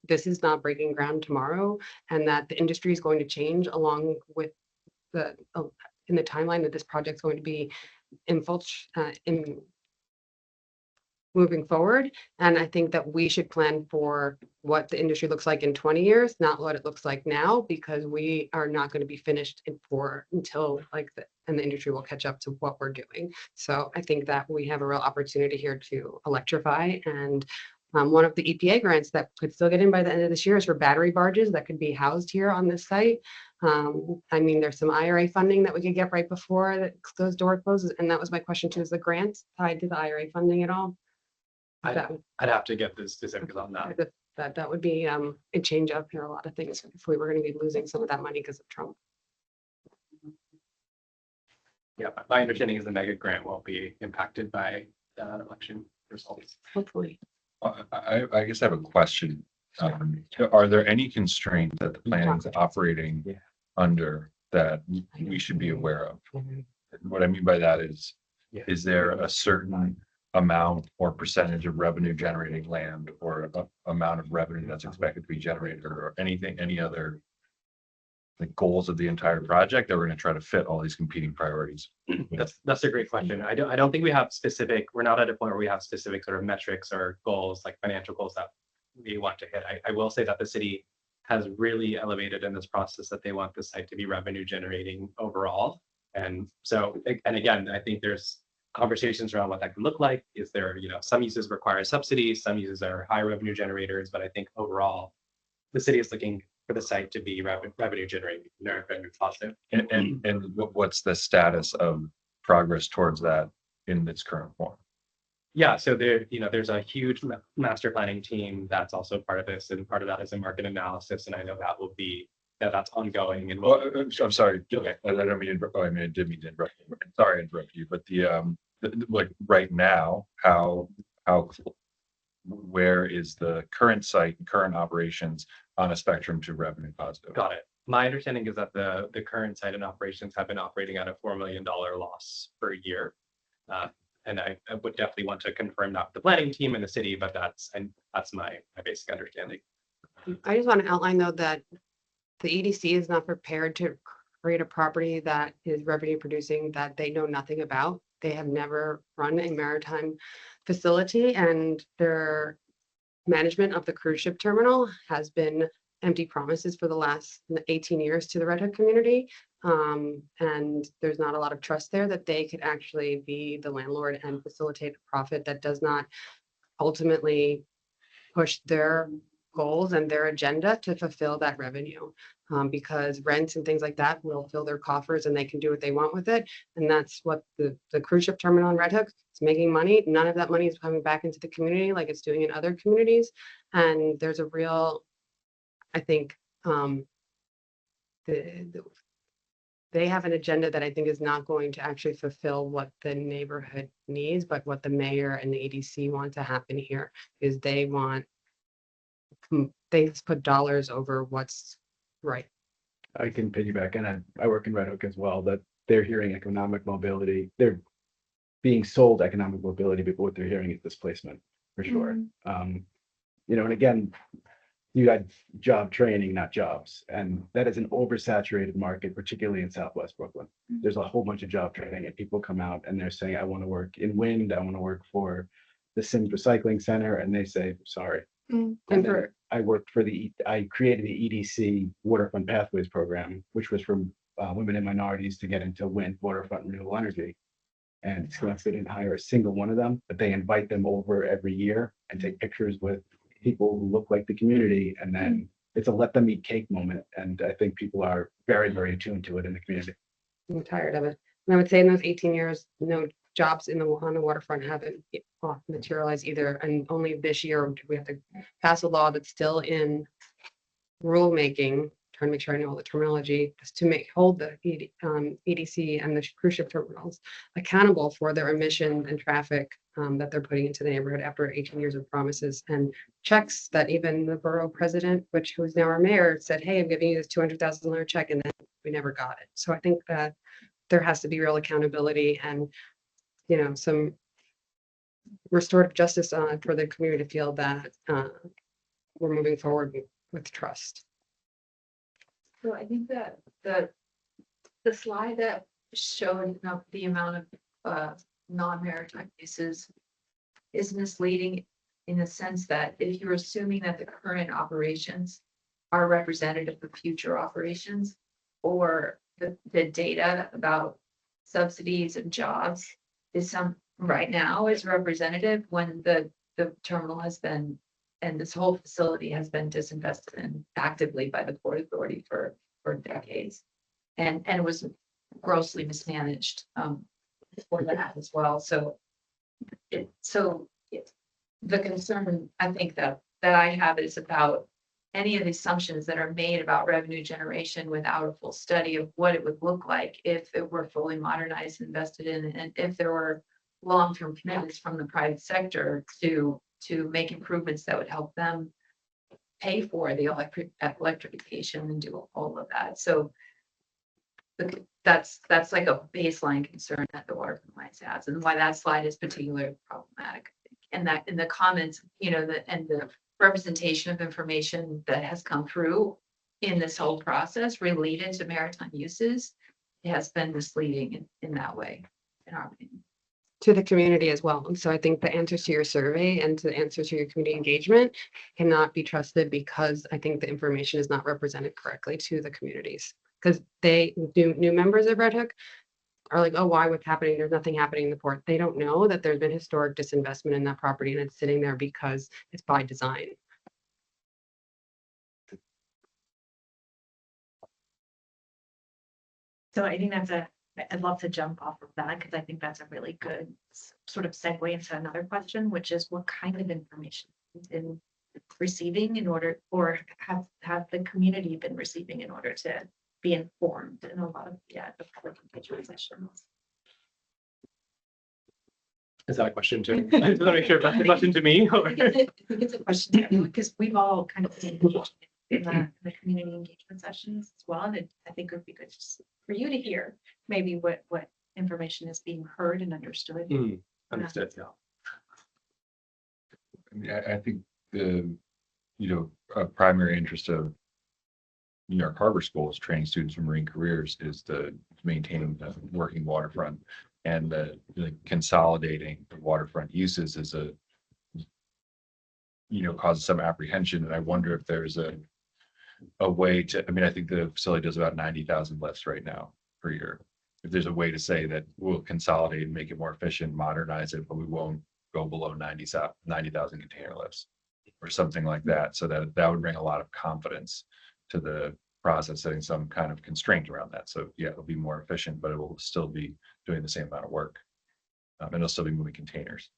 this is not breaking ground tomorrow, and that the industry is going to change along with in the timeline that this project is going to be in moving forward. And I think that we should plan for what the industry looks like in 20 years, not what it looks like now, because we are not going to be finished until and the industry will catch up to what we're doing. So I think that we have a real opportunity here to electrify. And one of the EPA grants that could still get in by the end of this year is for battery barges that could be housed here on this site. There's some IRA funding that we could get right before those door closes. And that was my question too, is the grant tied to the IRA funding at all? I'd have to get the specifics on that. That would be a change up here, a lot of things, if we were going to be losing some of that money because of Trump. Yeah, my understanding is the mega grant won't be impacted by election results. Hopefully. I guess I have a question. Are there any constraints that the planning is operating under that we should be aware of? What I mean by that is there a certain amount or percentage of revenue generating land, or amount of revenue that's expected to be generated, or any other goals of the entire project that we're going to try to fit all these competing priorities? That's a great question. I don't think we have we're not at a point where we have specific sort of metrics or goals, like financial goals that we want to hit. I will say that the city has really elevated in this process that they want the site to be revenue generating overall. And so, and again, I think there's conversations around what that can look like. Is there, some uses require subsidies, some uses are high revenue generators, but I think overall the city is looking for the site to be revenue generating, revenue positive. And what's the status of progress towards that in its current form? Yeah, so there's a huge master planning team that's also part of this, and part of that is a market analysis, and I know that will be that's ongoing and Well, I'm sorry. I don't mean, I did mean to interrupt. Sorry to interrupt you, but like right now, where is the current site and current operations on a spectrum to revenue positive? got it. My understanding is that the current site and operations have been operating at a $4 million loss per year. And I would definitely want to confirm that with the planning team in the city, but that's my basic understanding. I just want to outline though that the EDC is not prepared to create a property that is revenue producing that they know nothing about. They have never run a maritime facility, and their management of the cruise ship terminal has been empty promises for the last 18 years to the Red Hook community. And there's not a lot of trust there that they could actually be the landlord and facilitate a profit that does not ultimately push their goals and their agenda to fulfill that revenue. Because rents and things like that will fill their coffers and they can do what they want with it. And that's what the cruise ship terminal in Red Hook is making money. None of that money is coming back into the community like it's doing in other communities. And there's a real, I think, they have an agenda that I think is not going to actually fulfill what the neighborhood needs, but what the mayor and the EDC want to happen here is they just put dollars over what's right. I can piggyback, and I work in Red Hook as well, that they're hearing economic mobility. They're being sold economic mobility, but what they're hearing is displacement, for sure. You know, and again, you had job training, not jobs. And that is an oversaturated market, particularly in Southwest Brooklyn. There's a whole bunch of job training and people come out and they're saying, I want to work in wind, I want to work for the Sims Recycling Center. And they say, sorry. And then I created the EDC Waterfront Pathways Program, which was for women and minorities to get into wind, waterfront, renewable energy. And they didn't hire a single one of them, but they invite them over every year and take pictures with people who look like the community. And then it's a let them eat cake moment. And I think people are very, very attuned to it in the community. I'm tired of it. And I would say in those 18 years, no jobs on the waterfront haven't materialized either. And only this year we have to pass a law that's still in rulemaking, trying to make sure I know all the terminology, just to hold the EDC and the cruise ship terminals accountable for their emissions and traffic that they're putting into the neighborhood after 18 years of promises and checks that even the borough president, who is now our mayor, said, hey, I'm giving you this $200,000 check, and then we never got it. So I think that there has to be real accountability and, you know, some restorative justice for the community to feel that we're moving forward with trust. So I think that the slide that showed the amount of non-maritime uses is misleading in the sense that if you're assuming that the current operations are representative of future operations, or the data about subsidies and jobs is right now is representative when the terminal has been, and this whole facility has been disinvested in actively by the Port Authority for decades. And it was grossly mismanaged for that as well. So the concern I think that I have is about any of the assumptions that are made about revenue generation without a full study of what it would look like if it were fully modernized, invested in, and if there were long-term commitments from the private sector to make improvements that would help them pay for the electrification and do all of that. So that's like a baseline concern that the Water Compliance has, and why that slide is particularly problematic. And that in the comments, you know, and the representation of information that has come through in this whole process related to maritime uses, it has been misleading in that way, in our opinion. To the community as well. And so I think the answers to your survey and to the answers to your community engagement cannot be trusted because I think the information is not represented correctly to the communities. Because new members of Red Hook are like, oh, why, what's happening? There's nothing happening in the port. They don't know that there's been historic disinvestment in that property and it's sitting there because it's by design. So I think I'd love to jump off of that because I think that's a really good sort of segue into another question, which is what kind of information is in receiving in order, or have the community been receiving in order to be informed in a lot of, the public engagement sessions? Is that a question to, I just want to make sure if that's a question to me or? I think it's a question to everyone, because we've all kind of been engaged in the community engagement sessions as well, and I think it would be good just for you to hear maybe what information is being heard and understood. Understood, yeah. I mean, I think the, a primary interest of New York Harbor Schools training students for marine careers is the maintaining the working waterfront, and the consolidating the waterfront uses is causes some apprehension. And I wonder if there's a way to, I mean, I think the facility does about 90,000 lifts right now per year. If there's a way to say that we'll consolidate and make it more efficient, modernize it, but we won't go below 90,000 container lifts or something like that. So that would bring a lot of confidence to the process, setting some kind of constraint around that. So yeah, it'll be more efficient, but it will still be doing the same amount of work. And it'll still be moving containers.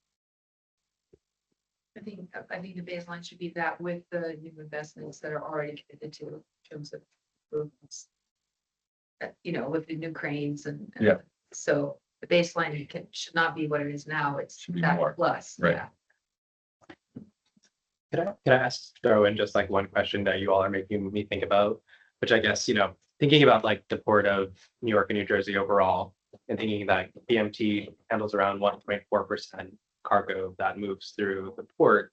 I think the baseline should be that with the new investments that are already committed to in terms of improvements. With the new cranes and. Yeah. So the baseline should not be what it is now. It should be that more. plus. Right. Yeah. Can I throw in just like one question that you all are making me think about, which I guess, thinking about like the port of New York and New Jersey overall, and thinking that BMT handles around 1.4% cargo that moves through the port.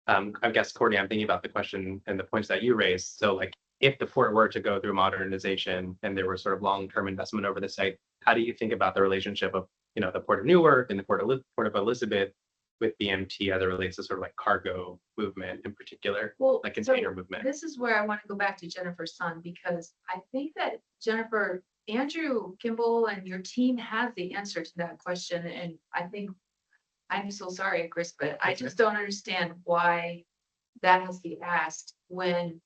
I guess, Courtney, I'm thinking about the question and the points that you raised. So like, if the port were to go through modernization and there were sort of long-term investment over the site, how do you think about the relationship of, the Port of Newark and the Port of Elizabeth with BMT as it relates to sort of like cargo movement in particular, Well, like container movement? This is where I want to go back to Jennifer's son, because I think that Jennifer, Andrew Kimball and your team have the answer to that question. And I think, I'm so sorry, Chris, but I just don't understand why that has to be asked when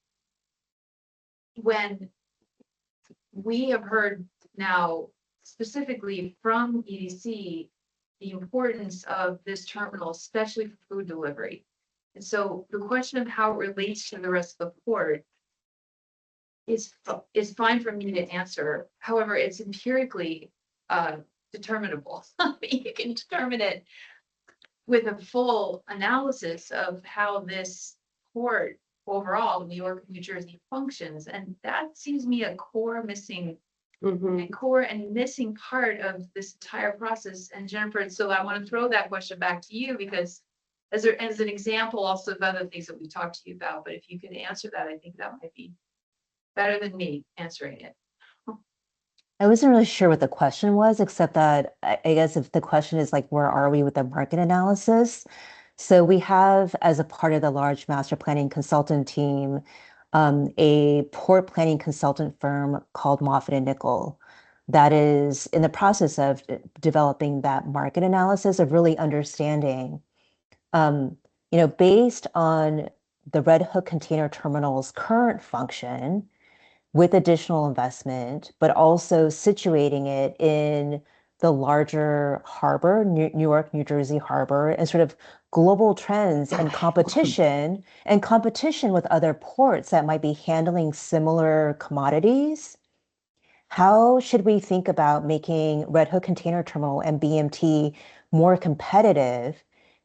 we have heard now specifically from EDC the importance of this terminal, especially for food delivery. And so the question of how it relates to the rest of the port is fine for me to answer. However, it's empirically determinable. You can determine it with a full analysis of how this port overall, New York, New Jersey functions. And that seems to me a core missing part of this entire process. And Jennifer, so I want to throw that question back to you, because as an example also of other things that we talked to you about, but if you could answer that, I think that might be better than me answering it. I wasn't really sure what the question was, except that I guess if the question is like, where are we with the market analysis? So we have, as a part of the large master planning consultant team, a port planning consultant firm called Moffitt and Nickel that is in the process of developing that market analysis of really understanding, based on the Red Hook Container Terminal's current function, with additional investment, but also situating it in the larger harbor, New York, New Jersey harbor, and sort of global trends and competition with other ports that might be handling similar commodities. How should we think about making Red Hook Container Terminal and BMT more competitive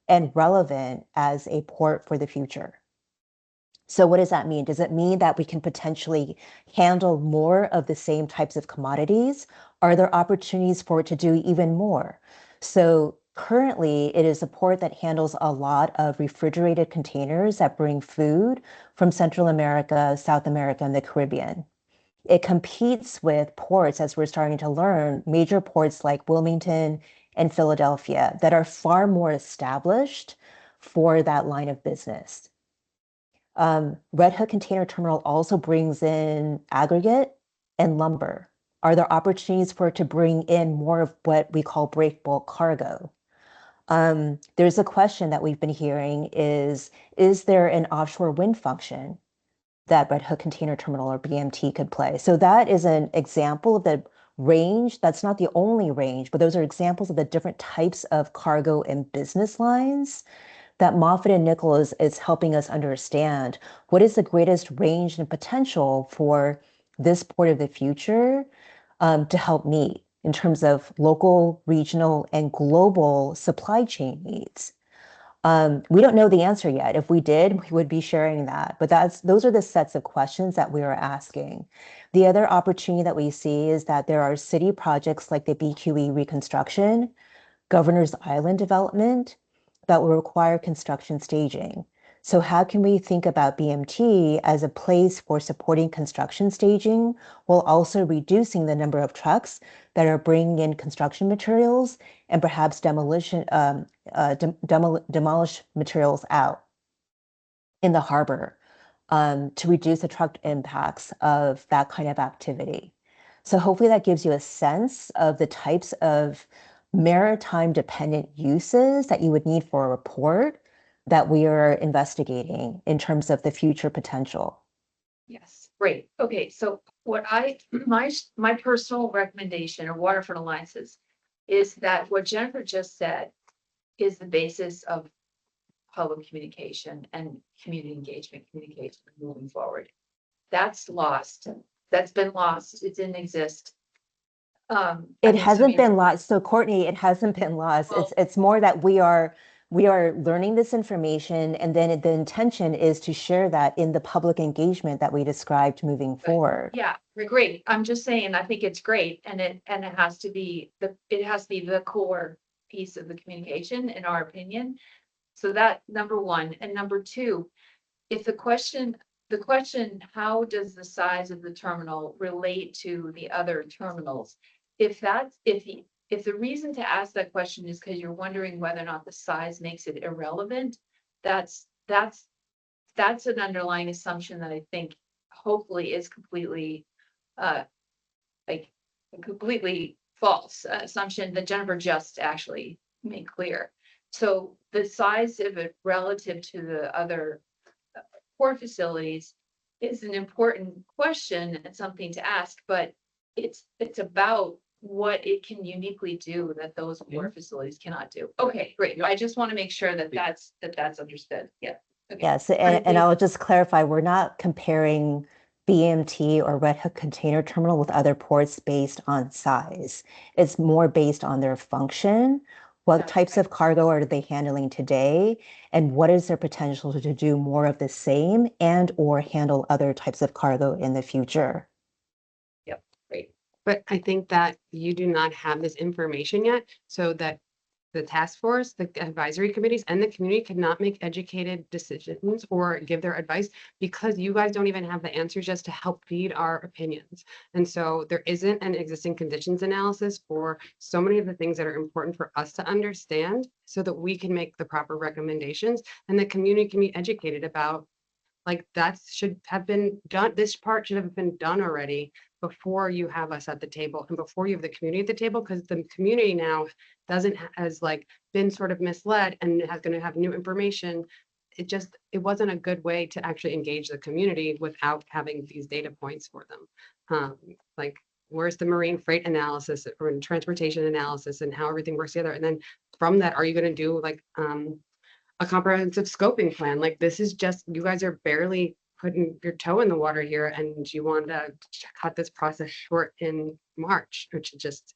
and relevant as a port for the future? So what does that mean? Does it mean that we can potentially handle more of the same types of commodities? Are there opportunities for it to do even more? So currently, it is a port that handles a lot of refrigerated containers that bring food from Central America, South America, and the Caribbean. It competes with ports, as we're starting to learn, major ports like Wilmington and Philadelphia that are far more established for that line of business. Red Hook Container Terminal also brings in aggregate and lumber. Are there opportunities for it to bring in more of what we call break bulk cargo? There's a question that we've been hearing is there an offshore wind function that Red Hook Container Terminal or BMT could play? So that is an example of the range. That's not the only range, but those are examples of the different types of cargo and business lines that Moffitt and Nichols is helping us understand what is the greatest range and potential for this port of the future to help meet in terms of local, regional, and global supply chain needs. We don't know the answer yet. If we did, we would be sharing that. But those are the sets of questions that we are asking. The other opportunity that we see is that there are city projects like the BQE reconstruction, Governor's Island development that will require construction staging. So how can we think about BMT as a place for supporting construction staging while also reducing the number of trucks that are bringing in construction materials and perhaps demolish materials out in the harbor to reduce the truck impacts of that kind of activity? So hopefully that gives you a sense of the types of maritime dependent uses that you would need for a report that we are investigating in terms of the future potential. Yes, great. Okay, so my personal recommendation of Waterfront Alliances is that what Jennifer just said is the basis of public communication and community engagement communication moving forward. That's lost. That's been lost. It didn't exist. It hasn't been lost. So Courtney, it hasn't been lost. It's more that we are learning this information, and then the intention is to share that in the public engagement that we described moving forward. Yeah, great. I'm just saying, I think it's great, and it has to be the core piece of the communication, in our opinion. So that number one, and number two, if the question, how does the size of the terminal relate to the other terminals? If the reason to ask that question is because you're wondering whether or not the size makes it irrelevant, that's an underlying assumption that I think hopefully is completely like a completely false assumption that Jennifer just actually made clear. So the size of it relative to the other port facilities is an important question and something to ask, but it's about what it can uniquely do that those port facilities cannot do. Okay, great. I just want to make sure that that's understood. Yeah. Okay. Yes, and I'll just clarify, we're not comparing BMT or Red Hook Container Terminal with other ports based on size. It's more based on their function. What types of cargo are they handling today? And what is their potential to do more of the same and or handle other types of cargo in the future? Yep, great. But I think that you do not have this information yet, so that the task force, the advisory committees, and the community cannot make educated decisions or give their advice because you guys don't even have the answers just to help feed our opinions. And so there isn't an existing conditions analysis for so many of the things that are important for us to understand so that we can make the proper recommendations and the community can be educated about, like, that should have been done. This part should have been done already before you have us at the table and before you have the community at the table, because the community now has like been sort of misled and has going to have new information. It wasn't a good way to actually engage the community without having these data points for them. Like, where's the marine freight analysis or transportation analysis and how everything works together? And then from that, are you going to do like a comprehensive scoping plan? Like, this is just, you guys are barely putting your toe in the water here, and you want to cut this process short in March, which is just,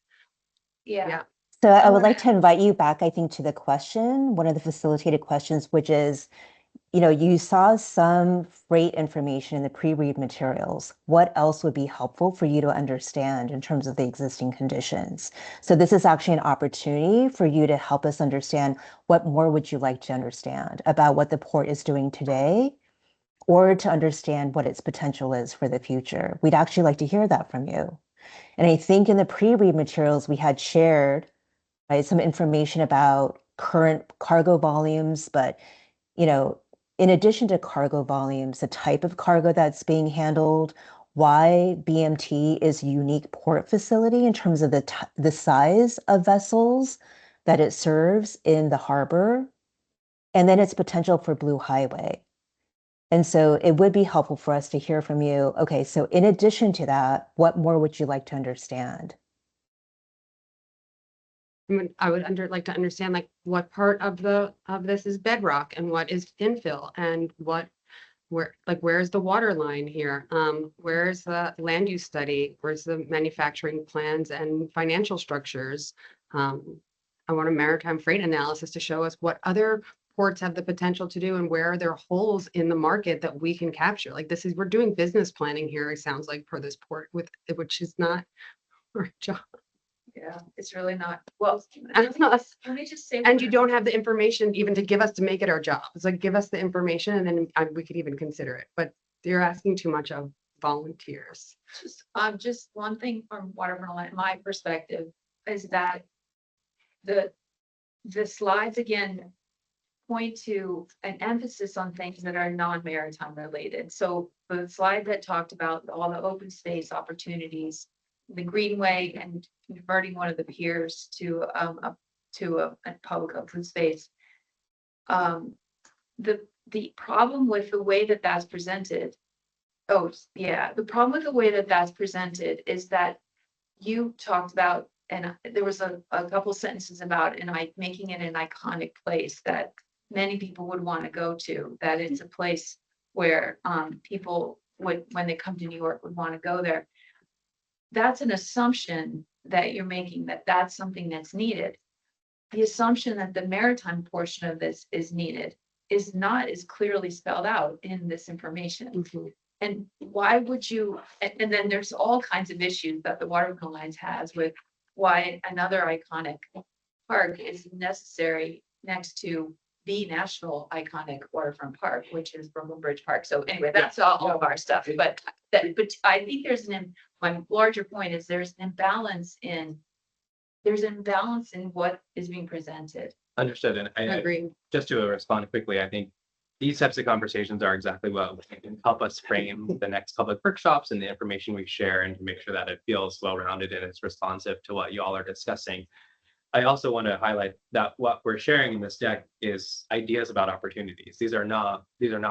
yeah. So I would like to invite you back, I think, to the question, one of the facilitated questions, which is, you saw some freight information in the pre-read materials. What else would be helpful for you to understand in terms of the existing conditions? So this is actually an opportunity for you to help us understand what more would you like to understand about what the port is doing today, or to understand what its potential is for the future. We'd actually like to hear that from you. And I think in the pre-read materials, we had shared some information about current cargo volumes, but in addition to cargo volumes, the type of cargo that's being handled, why BMT is a unique port facility in terms of the size of vessels that it serves in the harbor, and then its potential for Blue Highway. And so it would be helpful for us to hear from you. Okay, so in addition to that, what more would you like to understand? I would like to understand like what part of this is bedrock and what is infill and where's the water line here? Where's the land use study? Where's the manufacturing plans and financial structures? I want a maritime freight analysis to show us what other ports have the potential to do and where are there holes in the market that we can capture. Like we're doing business planning here, it sounds like, for this port which is not our job. Yeah, it's really not, well, And us. let me just say. And you don't have the information even to give us to make it our job. It's like, give us the information and then we could even consider it, but you're asking too much of volunteers. Just one thing from Waterfront Alliance, my perspective is that the slides again point to an emphasis on things that are non-maritime related. So the slide that talked about all the open space opportunities, the greenway and converting one of the piers to a public open space. The problem with the way that that's presented. Oh, yeah, the problem with the way that that's presented is that you talked about, and there was a couple sentences about, making it an iconic place that many people would want to go to, that it's a place where people would, when they come to New York, would want to go there. That's an assumption that you're making, that that's something that's needed. The assumption that the maritime portion of this is needed is not as clearly spelled out in this information. Mm-hmm. And why would you, and then there's all kinds of issues that the Waterfront Alliance has with why another iconic park is necessary next to the national iconic waterfront park, which is Brooklyn Bridge Park. So anyway, that's all of our stuff, but I think my larger point is there's an imbalance in what is being presented. Understood. And I Agree. just to respond quickly, I think these types of conversations are exactly what can help us frame the next public workshops and the information we share, and to make sure that it feels well-rounded and it's responsive to what you all are discussing. I also want to highlight that what we're sharing in this deck is ideas about opportunities. These are not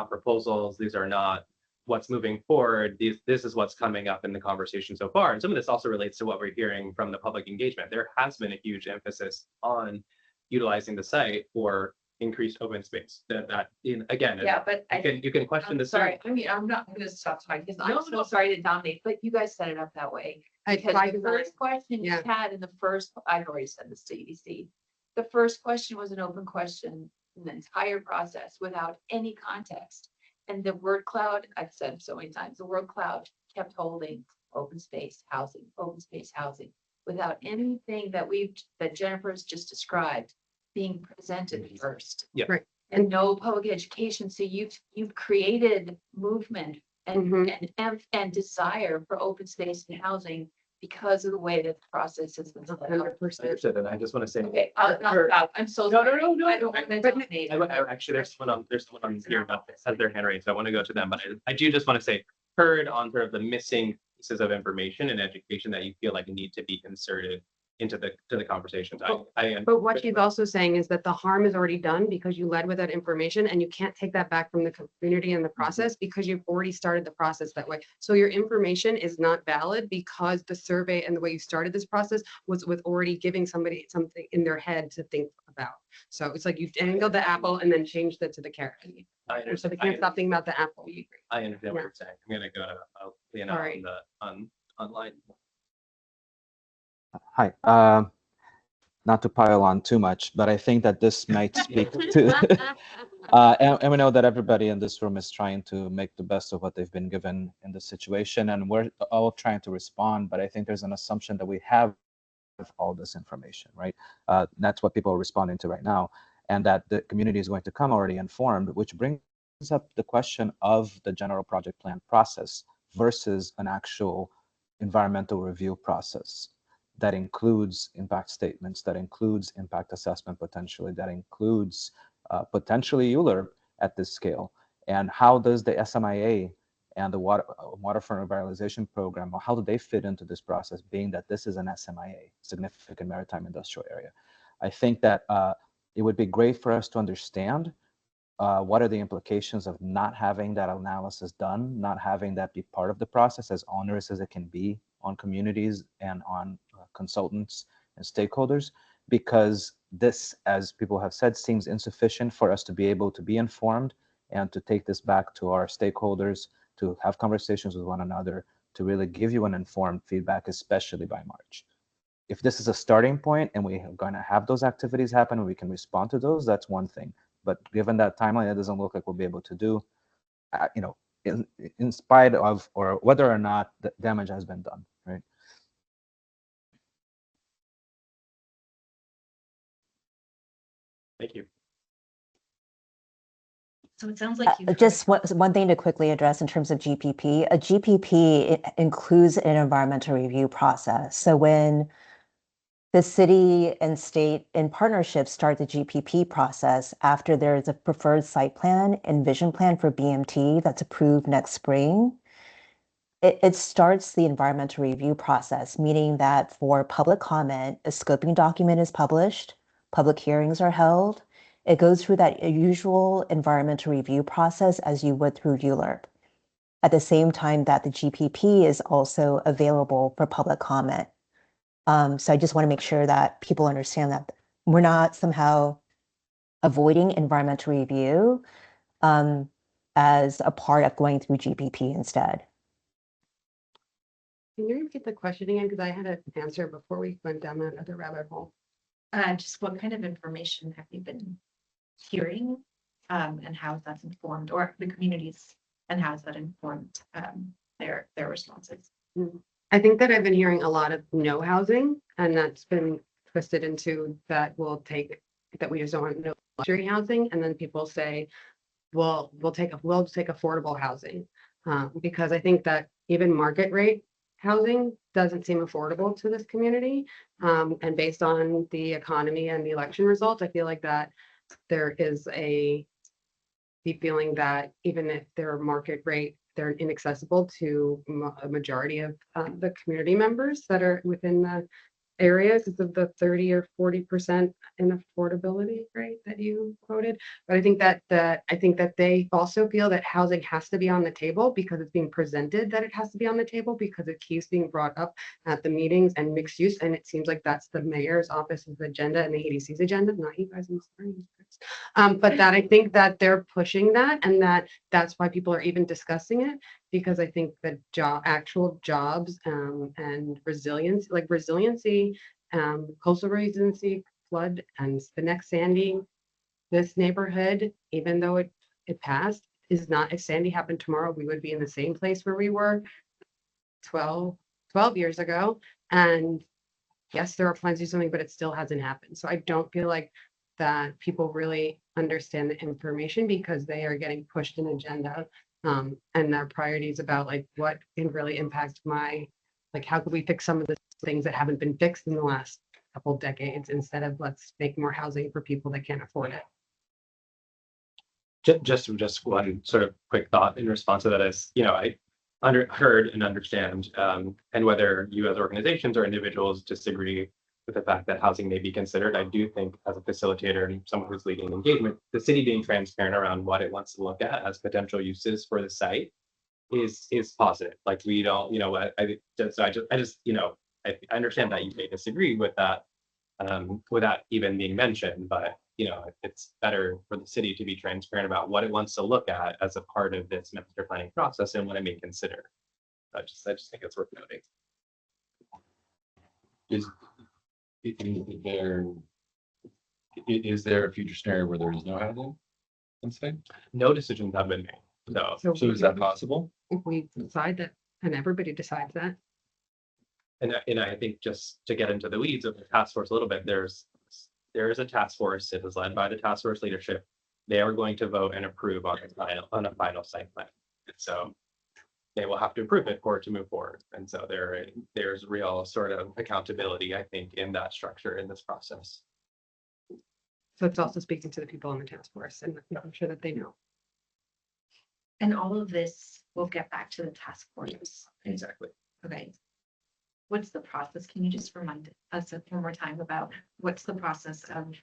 proposals. These are not what's moving forward. This is what's coming up in the conversation so far. And some of this also relates to what we're hearing from the public engagement. There has been a huge emphasis on utilizing the site for increased open space. Again, Yeah, but you can question I'm the sorry. I mean, I'm not gonna stop talking because I'm so sorry to dominate, but you guys set it up that way. Because the first question you had in the first, I've already said this to EDC. The first question was an open question in the entire process without any context. And the word cloud, I've said so many times, the word cloud kept holding open space housing, without anything that Jennifer's just described being presented first. Yeah. Right. And no public education. So you've created movement and desire for open space and housing because of the way that the process has been. 100% understood. And I just want to say, Okay, I'll stop. I'm so sorry. No. I don't want to dominate. Actually, there's someone on here that has their hand raised, so I want to go to them, but I do just want to say, heard on sort of the missing pieces of information and education that you feel like need to be inserted into the conversations. But what she's also saying is that the harm is already done because you led with that information, and you can't take that back from the community in the process because you've already started the process that way. So your information is not valid because the survey and the way you started this process was with already giving somebody something in their head to think about. So it's like you've angled the apple and then changed it to the carrot. So they can't stop thinking about the apple. I understand what you're saying. I'm gonna go to Leona online. Hi, not to pile on too much, but I think that this might speak to, and we know that everybody in this room is trying to make the best of what they've been given in the situation, and we're all trying to respond, but I think there's an assumption that we have all this information, right? That's what people are responding to right now, and that the community is going to come already informed, which brings up the question of the general project plan process versus an actual environmental review process that includes impact statements, that includes impact assessment potentially, that includes potentially ULURP at this scale. And how does the SMIA and the Waterfront Revitalization Program, how do they fit into this process, being that this is an SMIA, Significant Maritime Industrial Area? I think that it would be great for us to understand what are the implications of not having that analysis done, not having that be part of the process, as onerous as it can be on communities and on consultants and stakeholders. because this, as people have said, seems insufficient for us to be able to be informed and to take this back to our stakeholders, to have conversations with one another, to really give you an informed feedback, especially by March. If this is a starting point and we are going to have those activities happen and we can respond to those, that's one thing. But given that timeline, it doesn't look like we'll be able to do, in spite of, or whether or not the damage has been done, right? Thank you. So it sounds like you've Just one thing to quickly address in terms of GPP. A GPP includes an environmental review process. So when the city and state in partnership start the GPP process after there is a preferred site plan and vision plan for BMT that's approved next spring. It starts the environmental review process, meaning that for public comment, a scoping document is published, public hearings are held. It goes through that usual environmental review process as you would through ULURP. At the same time that the GPP is also available for public comment. So I just want to make sure that people understand that we're not somehow avoiding environmental review as a part of going through GPP instead. Can you repeat the question again? Because I had an answer before we went down that other rabbit hole. just what kind of information have you been hearing, and how that's informed, or the communities, and how has that informed their responses? I think that I've been hearing a lot of no housing, and that's been twisted into that we just don't want no luxury housing, and then people say, well, we'll take affordable housing, because I think that even market rate housing doesn't seem affordable to this community, and based on the economy and the election results, I feel like that there is the feeling that even if they're market rate, they're inaccessible to a majority of the community members that are within the area because of the 30 or 40% in affordability rate that you quoted. But I think that they also feel that housing has to be on the table because it's being presented that it has to be on the table because it keeps being brought up at the meetings and mixed use. And it seems like that's the mayor's office's agenda and the EDC's agenda, not you guys. I'm sorry. But that I think that they're pushing that, and that's why people are even discussing it, because I think that actual jobs and resilience, like resiliency, coastal resiliency, flood, and the next Sandy, this neighborhood, even though it passed, is not, if Sandy happened tomorrow, we would be in the same place where we were 12 years ago. And yes, there are plans to do something, but it still hasn't happened. So I don't feel like that people really understand the information because they are getting pushed an agenda, and their priorities about like what can really impact how could we fix some of the things that haven't been fixed in the last couple decades instead of let's make more housing for people that can't afford it. Just one sort of quick thought in response to that is, I heard and understand, and whether you as organizations or individuals disagree with the fact that housing may be considered, I do think as a facilitator and someone who's leading engagement, the city being transparent around what it wants to look at as potential uses for the site is positive. Like we don't, I understand that you may disagree with that, without even being mentioned, but it's better for the city to be transparent about what it wants to look at as a part of this master planning process and what it may consider. I just think it's worth noting. Is there a future scenario where there is no housing in state? No decisions have been made. So is that possible? If we decide that, and everybody decides that. And I think just to get into the weeds of the task force a little bit, there is a task force. It is led by the task force leadership. They are going to vote and approve on a final site plan. And so they will have to approve it for it to move forward. And so there's real sort of accountability, I think, in that structure in this process. So it's also speaking to the people on the task force and making sure that they know. And all of this will get back to the task force. Exactly. Okay. What's the process? Can you just remind us one more time about what's the process of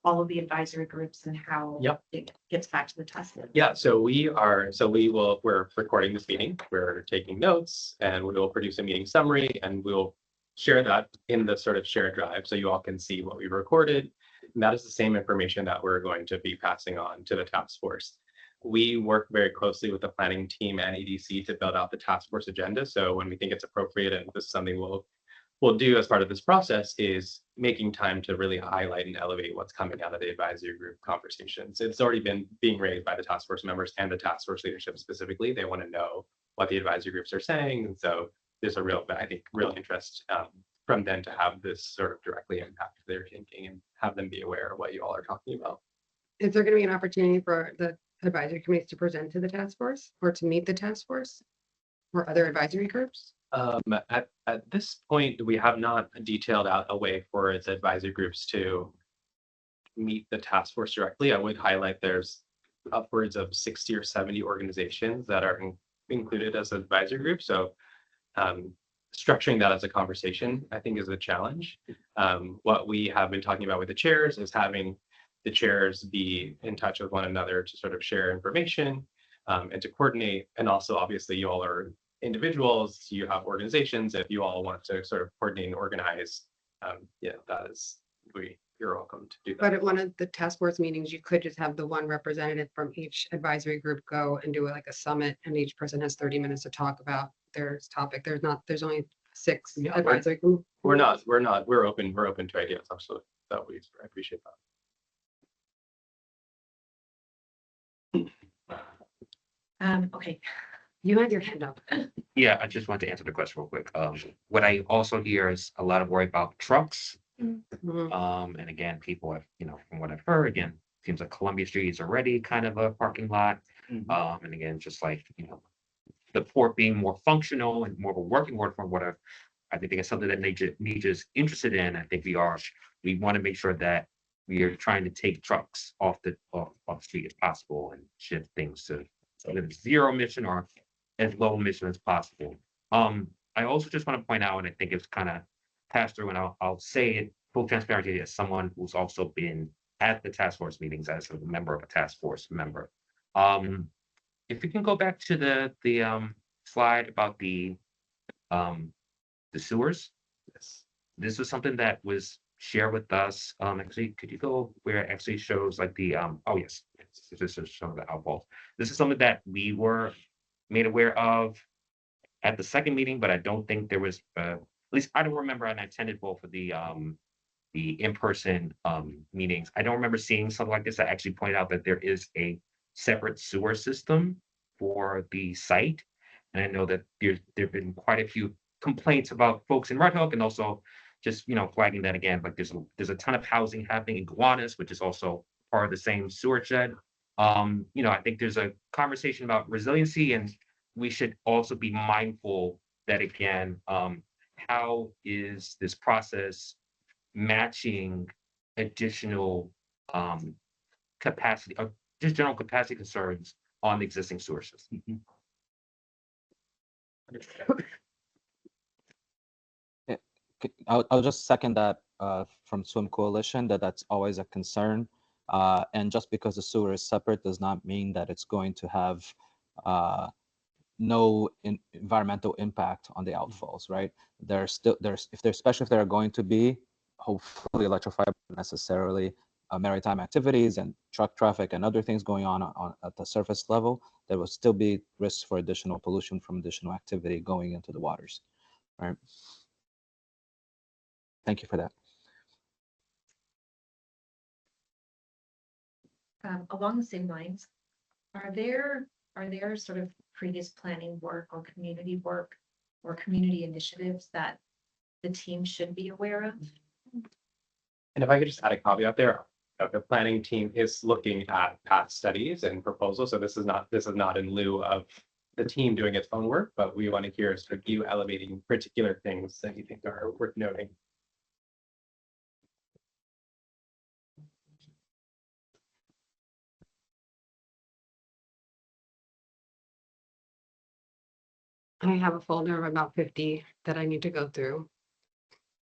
all of the advisory groups and how it gets back to the task force? Yeah, so we're recording this meeting, we're taking notes, and we will produce a meeting summary, and we'll share that in the sort of shared drive so you all can see what we recorded. And that is the same information that we're going to be passing on to the task force. We work very closely with the planning team and EDC to build out the task force agenda. So when we think it's appropriate, and this is something we'll do as part of this process, is making time to really highlight and elevate what's coming out of the advisory group conversations. It's already been being raised by the task force members and the task force leadership specifically. They want to know what the advisory groups are saying. And so there's a real, I think, real interest from them to have this sort of directly impact their thinking and have them be aware of what you all are talking about. Is there going to be an opportunity for the advisory committees to present to the task force or to meet the task force or other advisory groups? At this point, we have not detailed out a way for the advisory groups to meet the task force directly. I would highlight there's upwards of 60 or 70 organizations that are included as advisory groups. So structuring that as a conversation, I think, is a challenge. What we have been talking about with the chairs is having the chairs be in touch with one another to sort of share information and to coordinate. And also, obviously, you all are individuals, you have organizations. If you all want to sort of coordinate and organize, that is, you're welcome to do that. But at one of the task force meetings, you could just have the one representative from each advisory group go and do like a summit, and each person has 30 minutes to talk about their topic. There's only 6 advisory groups. We're open to ideas. Absolutely. I appreciate that. Okay, you had your hand up. Yeah, I just want to answer the question real quick. What I also hear is a lot of worry about trucks. And again, people have, from what I've heard, again, seems like Columbia Street is already kind of a parking lot. And again, just like, the port being more functional and more of a working word from what I think it's something that Nature's interested in. I think we want to make sure that we are trying to take trucks off the street as possible and shift things to zero emission or as low emission as possible. I also just want to point out, and I think it's kind of passed through, and I'll say it full transparency as someone who's also been at the task force meetings as a member of a task force member. If you can go back to the slide about the sewers. Yes. This was something that was shared with us. Actually, could you go where it actually shows like the oh yes, this is some of the outfalls. This is something that we were made aware of at the second meeting, but I don't think there was at least I don't remember, and I attended both of the in-person meetings. I don't remember seeing something like this. I actually pointed out that there is a separate sewer system for the site. And I know that there've been quite a few complaints about folks in Red Hook, and also just flagging that again, like there's a ton of housing happening in Gowanus, which is also part of the same sewer shed. I think there's a conversation about resiliency, and we should also be mindful that again, how is this process matching additional capacity or just general capacity concerns on the existing sewer system. I'll just second that from Swim Coalition, that's always a concern. And just because the sewer is separate does not mean that it's going to have no environmental impact on the outfalls, right? Especially if there are going to be hopefully electrified, but necessarily maritime activities and truck traffic and other things going on at the surface level, there will still be risks for additional pollution from additional activity going into the waters, right? Thank you for that. Along the same lines, are there sort of previous planning work or community initiatives that the team should be aware of? And if I could just add a caveat there, the planning team is looking at past studies and proposals. So this is not in lieu of the team doing its own work, but we want to hear sort of you elevating particular things that you think are worth noting. I have a folder of about 50 that I need to go through.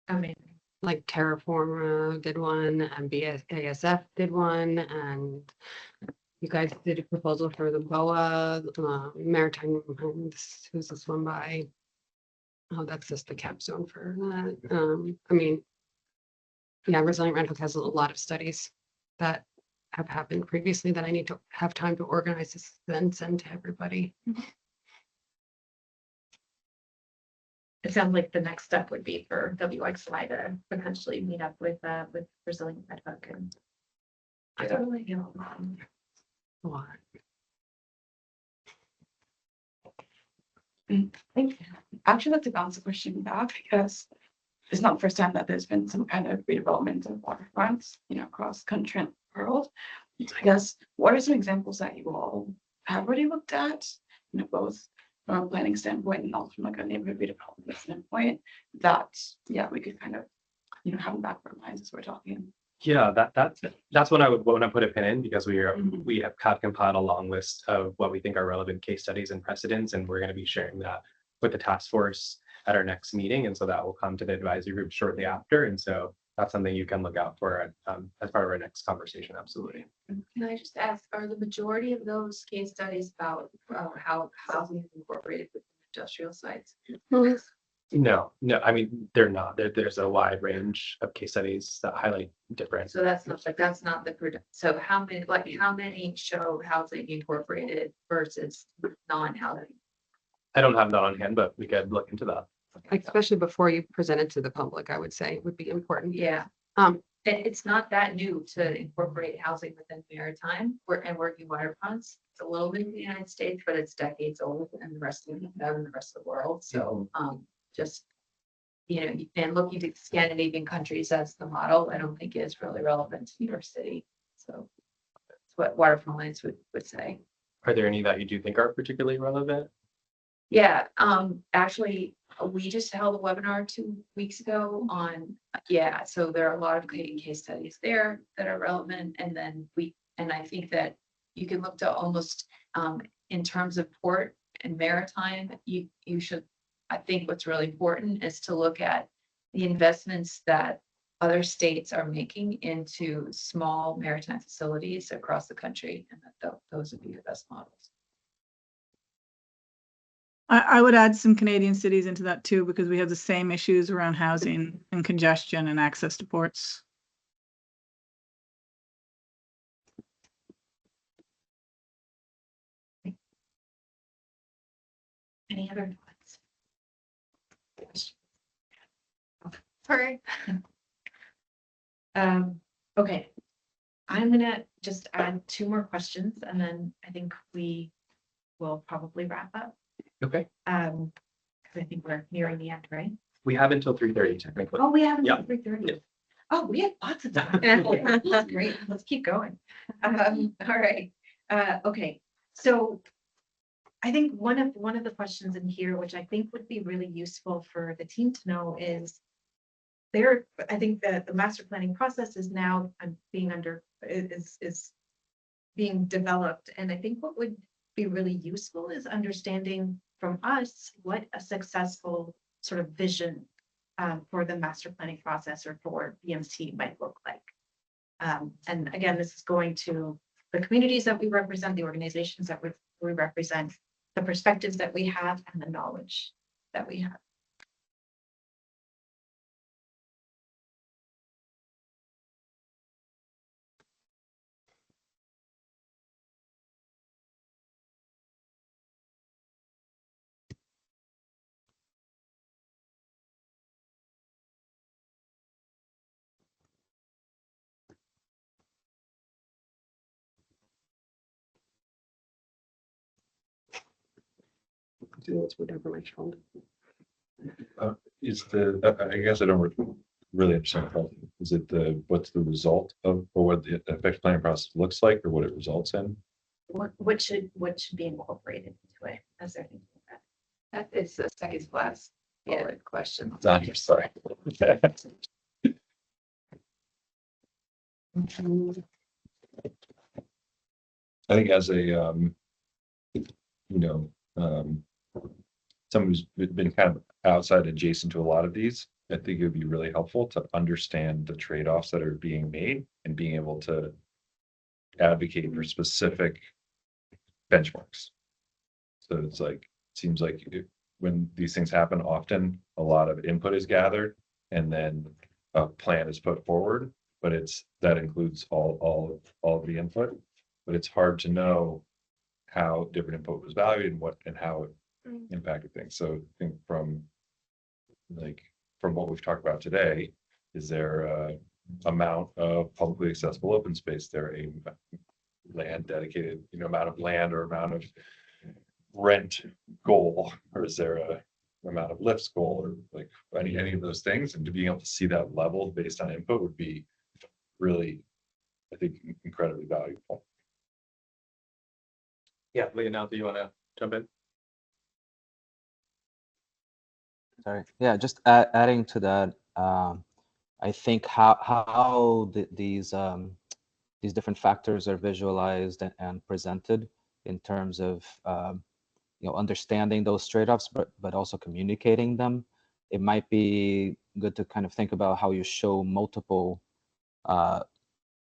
Amazing. Like Terraform did one, and BASF did one, and you guys did a proposal for the BOA, Maritime, who's this one by? Oh, that's just the capstone for that. I mean, yeah, Resilient Red Hook has a lot of studies that have happened previously that I need to have time to organize this, then send to everybody. It sounds like the next step would be for WXY to potentially meet up with Resilient Red Hook and. I get a, totally you know, a lot. Actually, that's a bounce question back because it's not the first time that there's been some kind of redevelopment of waterfronts, across country and world. I guess, what are some examples that you all have already looked at, both from a planning standpoint and also from like a neighborhood redevelopment standpoint that, yeah, we could kind of, have in back of our minds as we're talking. Yeah, that's when I would want to put a pin in, because we have compiled a long list of what we think are relevant case studies and precedents, and we're going to be sharing that with the task force at our next meeting, and so that will come to the advisory group shortly after, and so that's something you can look out for as part of our next conversation. Absolutely. Can I just ask, are the majority of those case studies about how housing is incorporated with industrial sites? No, I mean, they're not. There's a wide range of case studies that highlight different. So that's not the so how many show housing incorporated versus non-housing? I don't have that on hand, but we could look into that. Especially before you present it to the public, I would say would be important. Yeah. It's not that new to incorporate housing within maritime and working waterfronts. It's a little bit in the United States, but it's decades old and the rest of the world. So just, and looking to Scandinavian countries as the model, I don't think is really relevant to New York City. So that's what Waterfront Alliance would say. Are there any that you do think are particularly relevant? Yeah, actually, we just held a webinar 2 weeks ago on, so there are a lot of case studies there that are relevant. And then I think that you can look to almost, in terms of port and maritime, you should, I think what's really important is to look at the investments that other states are making into small maritime facilities across the country, and that those would be your best models. I would add some Canadian cities into that too, because we have the same issues around housing and congestion and access to ports. Any other thoughts? Sorry. Okay. I'm gonna just add 2 more questions and then I think we will probably wrap up. Okay. Because I think we're nearing the end, right? We have until 3:30 technically. Oh, we have until Yeah. 3:30. Yeah. Oh, we have lots of time. That's great. Let's keep going. All right. Okay. So I think one of the questions in here, which I think would be really useful for the team to know, is I think that the master planning process is now being developed. And I think what would be really useful is understanding from us what a successful sort of vision for the master planning process or for BMT might look like. And again, this is going to the communities that we represent, the organizations that we represent, the perspectives that we have, and the knowledge that we have. Let's put down for my child. I guess I don't really understand. Is it what's the result of, or what the effective planning process looks like, or what it results in? What should be incorporated into it as they're thinking about it? That is the second class question. I'm sorry. I think as a someone who's been kind of outside adjacent to a lot of these, I think it would be really helpful to understand the trade-offs that are being made and being able to advocate for specific benchmarks. So it's like, seems like when these things happen, often a lot of input is gathered and then a plan is put forward, but that includes all of the input. But it's hard to know how different input was valued and how it impacted things. So I think from what we've talked about today, is there a amount of publicly accessible open space there, a land dedicated, amount of land or amount of rent goal, or is there a amount of lifts goal, or like any of those things, and to being able to see that level based on input would be really, I think, incredibly valuable. Yeah, Leonel, do you want to jump in? Sorry. Yeah, just adding to that, I think how these different factors are visualized and presented in terms of understanding those trade-offs, but also communicating them. It might be good to kind of think about how you show multiple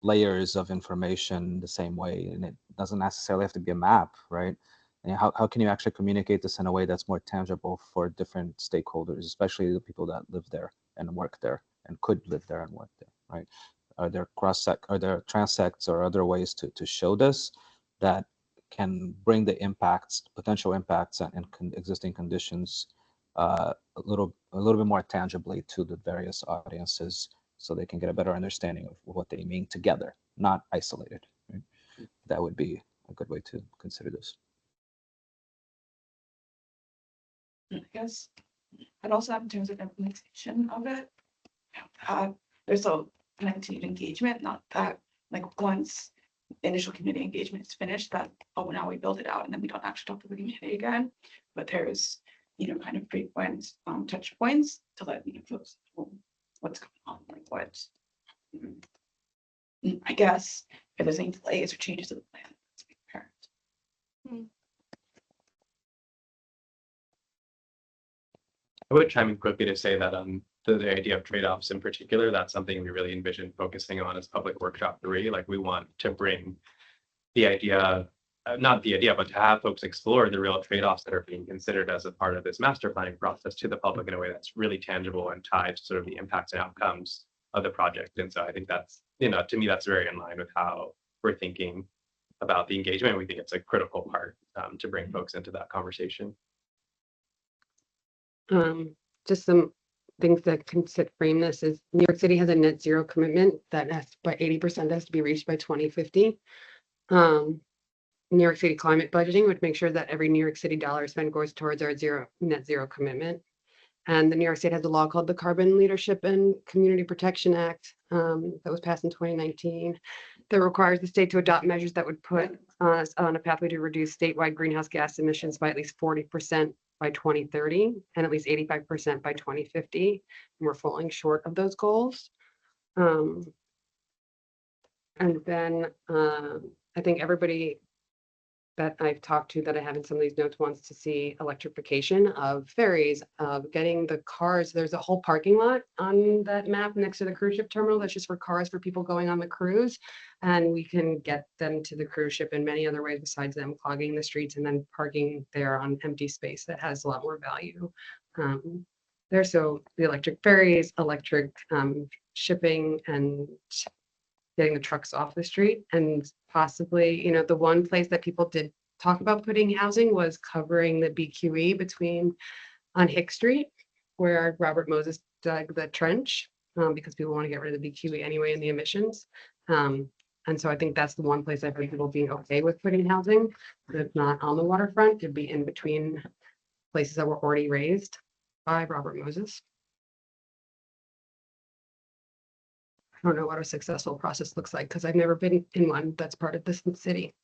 layers of information the same way, and it doesn't necessarily have to be a map, right? And how can you actually communicate this in a way that's more tangible for different stakeholders, especially the people that live there and work there and could live there and work there, right? Are there transects or other ways to show this that can bring the impacts, potential impacts and existing conditions a little bit more tangibly to the various audiences, so they can get a better understanding of what they mean together, not isolated. Right? That would be a good way to consider this. I guess I'd also have in terms of implementation of it, there's a continued engagement, not that like once initial community engagement is finished that, oh, now we build it out and then we don't actually talk to the community again, but there's kind of frequent touch points to let folks know what's going on, like what I guess if there's any delays or changes to the plan, it's apparent. I would chime in quickly to say that the idea of trade-offs in particular, that's something we really envision focusing on as public workshop 3. Like we want to bring the idea, not the idea, but to have folks explore the real trade-offs that are being considered as a part of this master planning process to the public in a way that's really tangible and tied to sort of the impacts and outcomes of the project. And so I think that's, to me, that's very in line with how we're thinking about the engagement. We think it's a critical part to bring folks into that conversation. Just some things that can frame this is New York City has a net zero commitment that has by 80% has to be reached by 2050. New York City climate budgeting would make sure that every New York City dollar spent goes towards our net zero commitment. And the New York State has a law called the Carbon Leadership and Community Protection Act that was passed in 2019 that requires the state to adopt measures that would put us on a pathway to reduce statewide greenhouse gas emissions by at least 40% by 2030 and at least 85% by 2050. And we're falling short of those goals. And then I think everybody that I've talked to that I have in some of these notes wants to see electrification of ferries, of getting the cars. There's a whole parking lot on that map next to the cruise ship terminal that's just for cars for people going on the cruise. And we can get them to the cruise ship in many other ways besides them clogging the streets and then parking there on empty space that has a lot more value. So the electric ferries, electric shipping, and getting the trucks off the street, and possibly, the one place that people did talk about putting housing was covering the BQE on Hick Street, where Robert Moses dug the trench, because people want to get rid of the BQE anyway and the emissions. And so I think that's the one place I've heard people being okay with putting housing, but if not on the waterfront, it'd be in between places that were already raised by Robert Moses. I don't know what a successful process looks like because I've never been in one that's part of this city.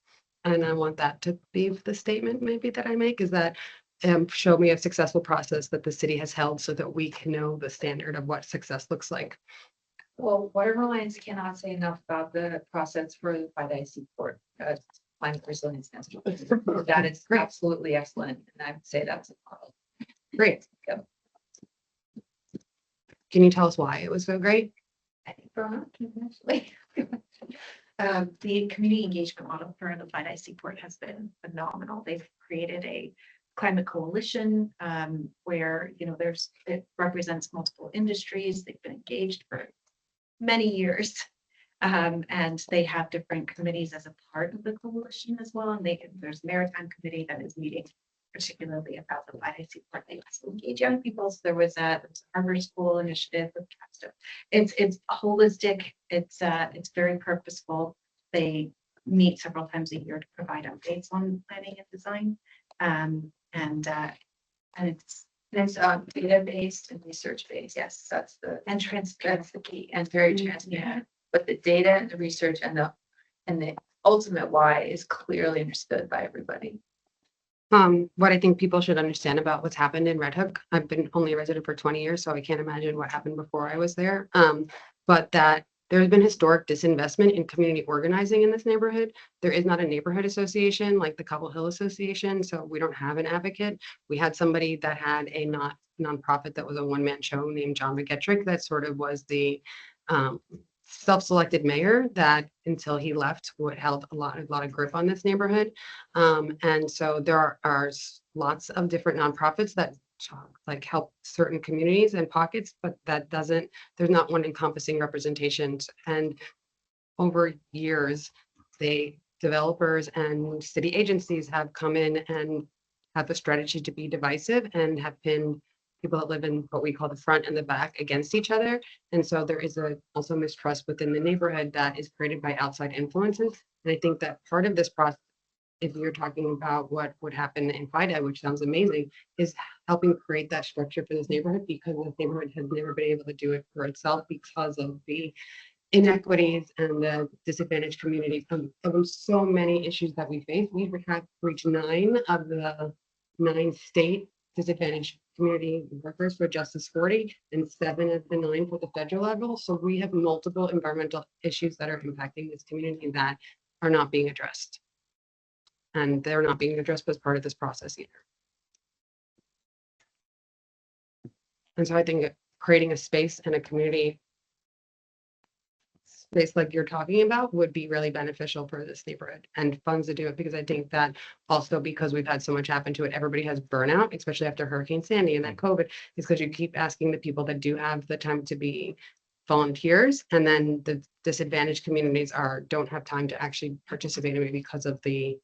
And I want that to be the statement maybe that I make, is that show me a successful process that the city has held so that we can know the standard of what success looks like. Well, Water Alliance cannot say enough about the process for the FIDI Seaport climate resilience. That is absolutely excellent, and I would say that's a model. Great. Yep. Can you tell us why it was so great? I think actually. The community engagement model for the FIDI Seaport has been phenomenal. They've created a climate coalition, where, it represents multiple industries. They've been engaged for many years. And they have different committees as a part of the coalition as well. And there's a maritime committee that is meeting particularly about the FIDC part. They also engage young people. So there was a Harvard School initiative with Capstone. It's holistic. It's very purposeful. They meet several times a year to provide updates on planning and design. And it's Data-based and research-based. yes, that's That's the key and very transparent. But the data and the research and the ultimate why is clearly understood by everybody. What I think people should understand about what's happened in Red Hook, I've been only a resident for 20 years, so I can't imagine what happened before I was there. But that there's been historic disinvestment in community organizing in this neighborhood. There is not a neighborhood association like the Cobble Hill Association, so we don't have an advocate. We had somebody that had a nonprofit that was a one-man show named John McGettrick that sort of was the self-selected mayor that until he left held a lot of grip on this neighborhood. And so there are lots of different nonprofits that like help certain communities and pockets, but there's not one encompassing representation. And over years, developers and city agencies have come in and have a strategy to be divisive and have pinned people that live in what we call the front and the back against each other. And so there is also mistrust within the neighborhood that is created by outside influences. And I think that part of this process, if you're talking about what would happen in FIDA, which sounds amazing, is helping create that structure for this neighborhood, because this neighborhood has never been able to do it for itself because of the inequities and the disadvantaged community of so many issues that we face. We have reached 9 of the 9 state disadvantaged community workers for Justice 40 and 7 of the 9 for the federal level. So we have multiple environmental issues that are impacting this community that are not being addressed. And they're not being addressed as part of this process either. And so I think creating a space and a community space like you're talking about would be really beneficial for this neighborhood and funds to do it, because I think that also because we've had so much happen to it, everybody has burnout, especially after Hurricane Sandy and then COVID, is because you keep asking the people that do have the time to be volunteers, and then the disadvantaged communities don't have time to actually participate in it because of the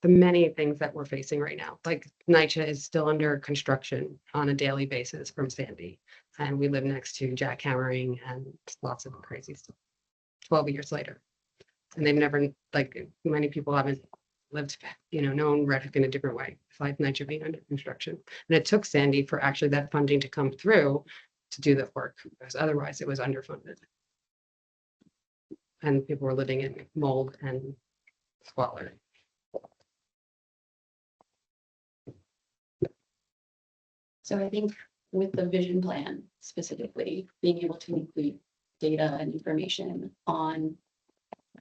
many things that we're facing right now. Like NYCHA is still under construction on a daily basis from Sandy. And we live next to jackhammering and lots of crazy stuff 12 years later. And they've never, like many people haven't lived, known Red Hook in a different way, besides NYCHA being under construction. And it took Sandy for actually that funding to come through to do the work, because otherwise it was underfunded. And people were living in mold and squalor. So I think with the vision plan specifically, being able to include data and information on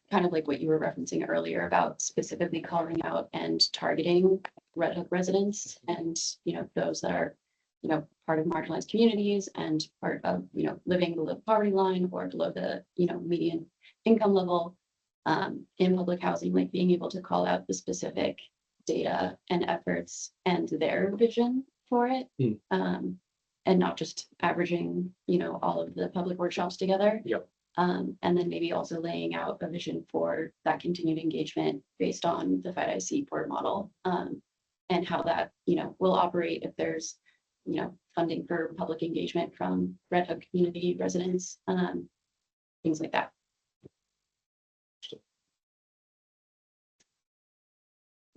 kind of like what you were referencing earlier about specifically calling out and targeting Red Hook residents and, those that are, part of marginalized communities and part of, living below the poverty line or below the, median income level in public housing, like being able to call out the specific data and efforts and their vision for it. And not just averaging, all of the public workshops together. Yep. And then maybe also laying out a vision for that continued engagement based on the FIDIC port model, and how that, will operate if there's, funding for public engagement from Red Hook community residents, things like that.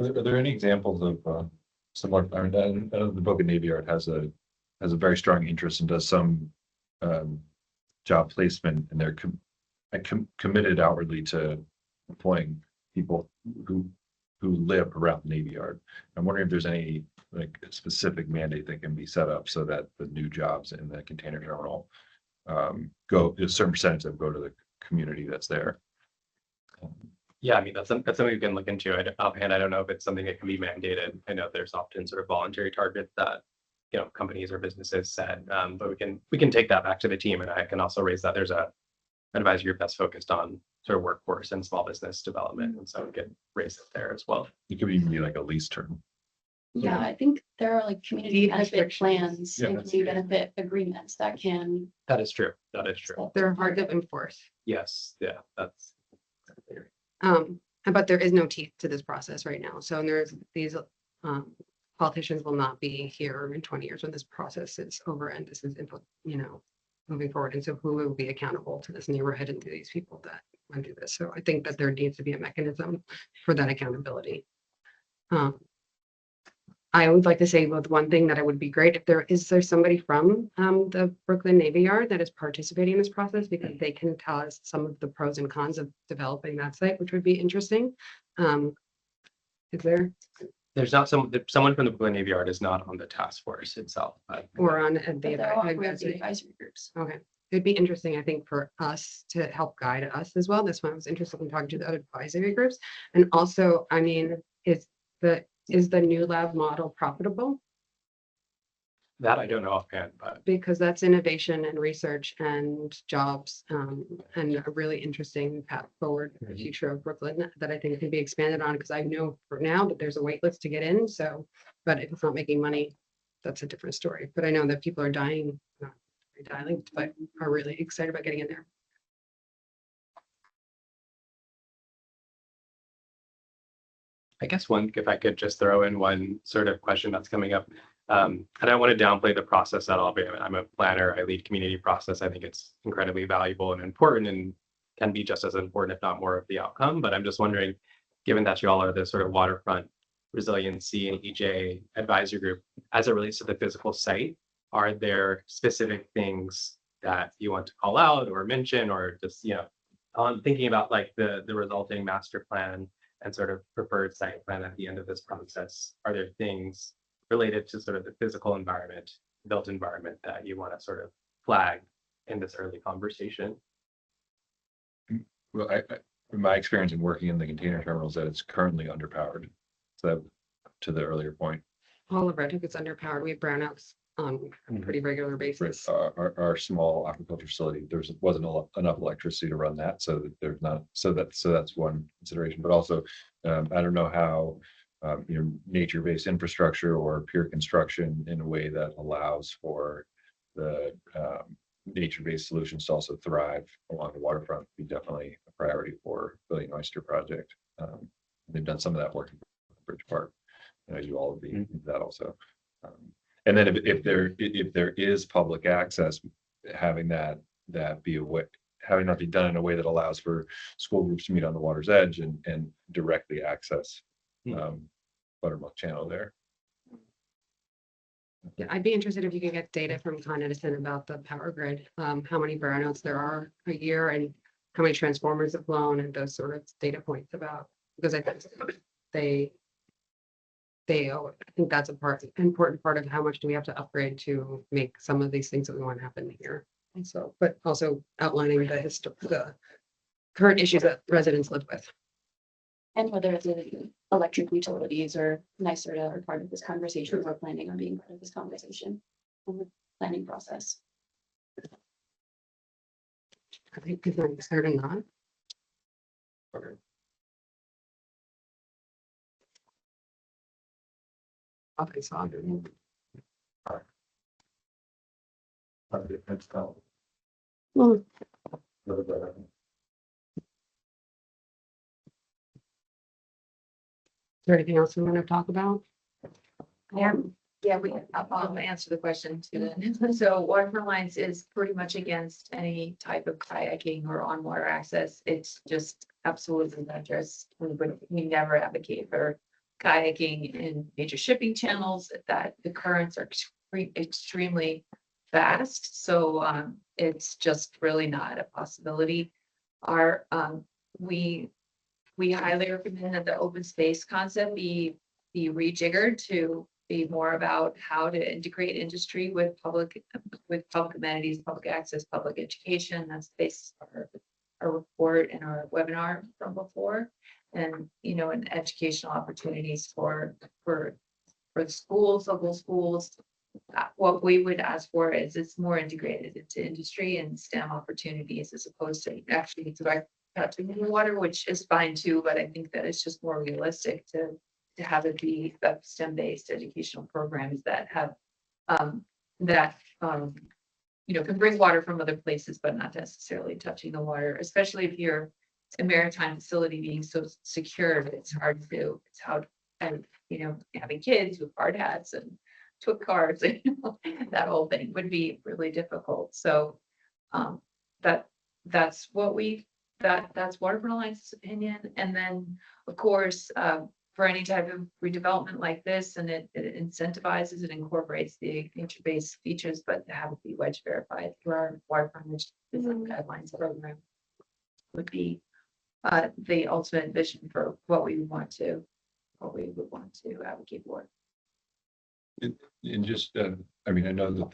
Are there any examples of similar? I know the book of Navy Yard has a very strong interest and does some job placement, and they're committed outwardly to employing people who live around the Navy Yard. I'm wondering if there's any specific mandate that can be set up so that the new jobs in the container terminal go a certain percentage that go to the community that's there. Yeah, I mean, that's something we can look into. Offhand, I don't know if it's something that can be mandated. I know there's often sort of voluntary targets that, companies or businesses set, but we can take that back to the team, and I can also raise that there's an advisory group that's focused on sort of workforce and small business development. And so we could raise it there as well. It could even be like a lease term. Yeah, I think there are like community Deed benefit restrictions. plans Yeah, and that's community benefit agreements that can. That is true. That is true. They're hard to enforce. Yes, yeah, that's. But there is no teeth to this process right now. So there's these politicians will not be here in 20 years when this process is over and this is moving forward. And so who will be accountable to this neighborhood and to these people that want to do this? So I think that there needs to be a mechanism for that accountability. I would like to say with one thing that it would be great if there somebody from the Brooklyn Navy Yard that is participating in this process, because they can tell us some of the pros and cons of developing that site, which would be interesting. Is there? There's not someone from the Blue Navy Yard is not on the task force itself. Or on But they're all part of the advisory. advisory groups. Okay, it'd be interesting, I think, for us to help guide us as well. That's why I was interested in talking to the other advisory groups. And also, I mean, is the new lab model profitable? That I don't know offhand, but Because that's innovation and research and jobs, and a really interesting path forward for the future of Brooklyn that I think can be expanded on, because I know for now that there's a wait list to get in, so, but if it's not making money, that's a different story. But I know that people are dying, not dying, but are really excited about getting in there. I guess if I could just throw in one sort of question that's coming up. And I don't want to downplay the process at all, but I'm a planner, I lead community process. I think it's incredibly valuable and important and can be just as important, if not more of the outcome. But I'm just wondering, given that you all are the sort of waterfront resiliency and EJ advisory group, as it relates to the physical site, are there specific things that you want to call out or mention, or just, on thinking about like the resulting master plan and sort of preferred site plan at the end of this process? Are there things related to sort of the physical environment, built environment, that you want to sort of flag in this early conversation? Well, in my experience in working in the container terminals, that it's currently underpowered. So that, to the earlier point, All of Red Hook is underpowered. We have brownouts on a pretty regular basis. our small aquaculture facility, wasn't enough electricity to run that, so that there's not, so that's one consideration. But also, I don't know how nature-based infrastructure or peer construction in a way that allows for the nature-based solutions to also thrive along the waterfront be definitely a priority for Billion Oyster project. They've done some of that work in Bridge Park, as you all would be into that also. And then if there is public access, having that be a way, having that be done in a way that allows for school groups to meet on the water's edge and directly access Buttermilk Channel there. Yeah, I'd be interested if you could get data from Con Edison about the power grid, how many brownouts there are a year and how many transformers have blown, and those sort of data points about, because I think I think that's important part of how much do we have to upgrade to make some of these things that we want to happen here. And so, but also outlining the current issues that residents live with. And whether the electric utilities are nicer to are part of this conversation, or planning on being part of this conversation in the planning process. I think it's not starting not. I saw it. Well, is there anything else we want to talk about? Yeah, I'll answer the question too then. So Waterfront Alliance is pretty much against any type of kayaking or on water access. It's just absolutely dangerous. We never advocate for kayaking in major shipping channels, that the currents are extremely fast. So it's just really not a possibility. We highly recommend that the open space concept be rejiggered to be more about how to integrate industry with public amenities, public access, public education. That's based on our report and our webinar from before. And, and educational opportunities for the schools, local schools. What we would ask for is it's more integrated into industry and STEM opportunities, as opposed to actually touching the water, which is fine too, but I think that it's just more realistic to have it be STEM-based educational programs that have that can bring water from other places, but not necessarily touching the water, especially if you're a maritime facility being so secure, it's hard to, it's how, and having kids with hard hats and took cars, that whole thing would be really difficult. So that's what that's Waterfront Alliance's opinion. And then, of course, for any type of redevelopment like this, and it incentivizes and incorporates the nature-based features, but to have it be wedge verified through our waterfront design guidelines program would be the ultimate vision for what we would want to advocate for. And just, I mean, I know that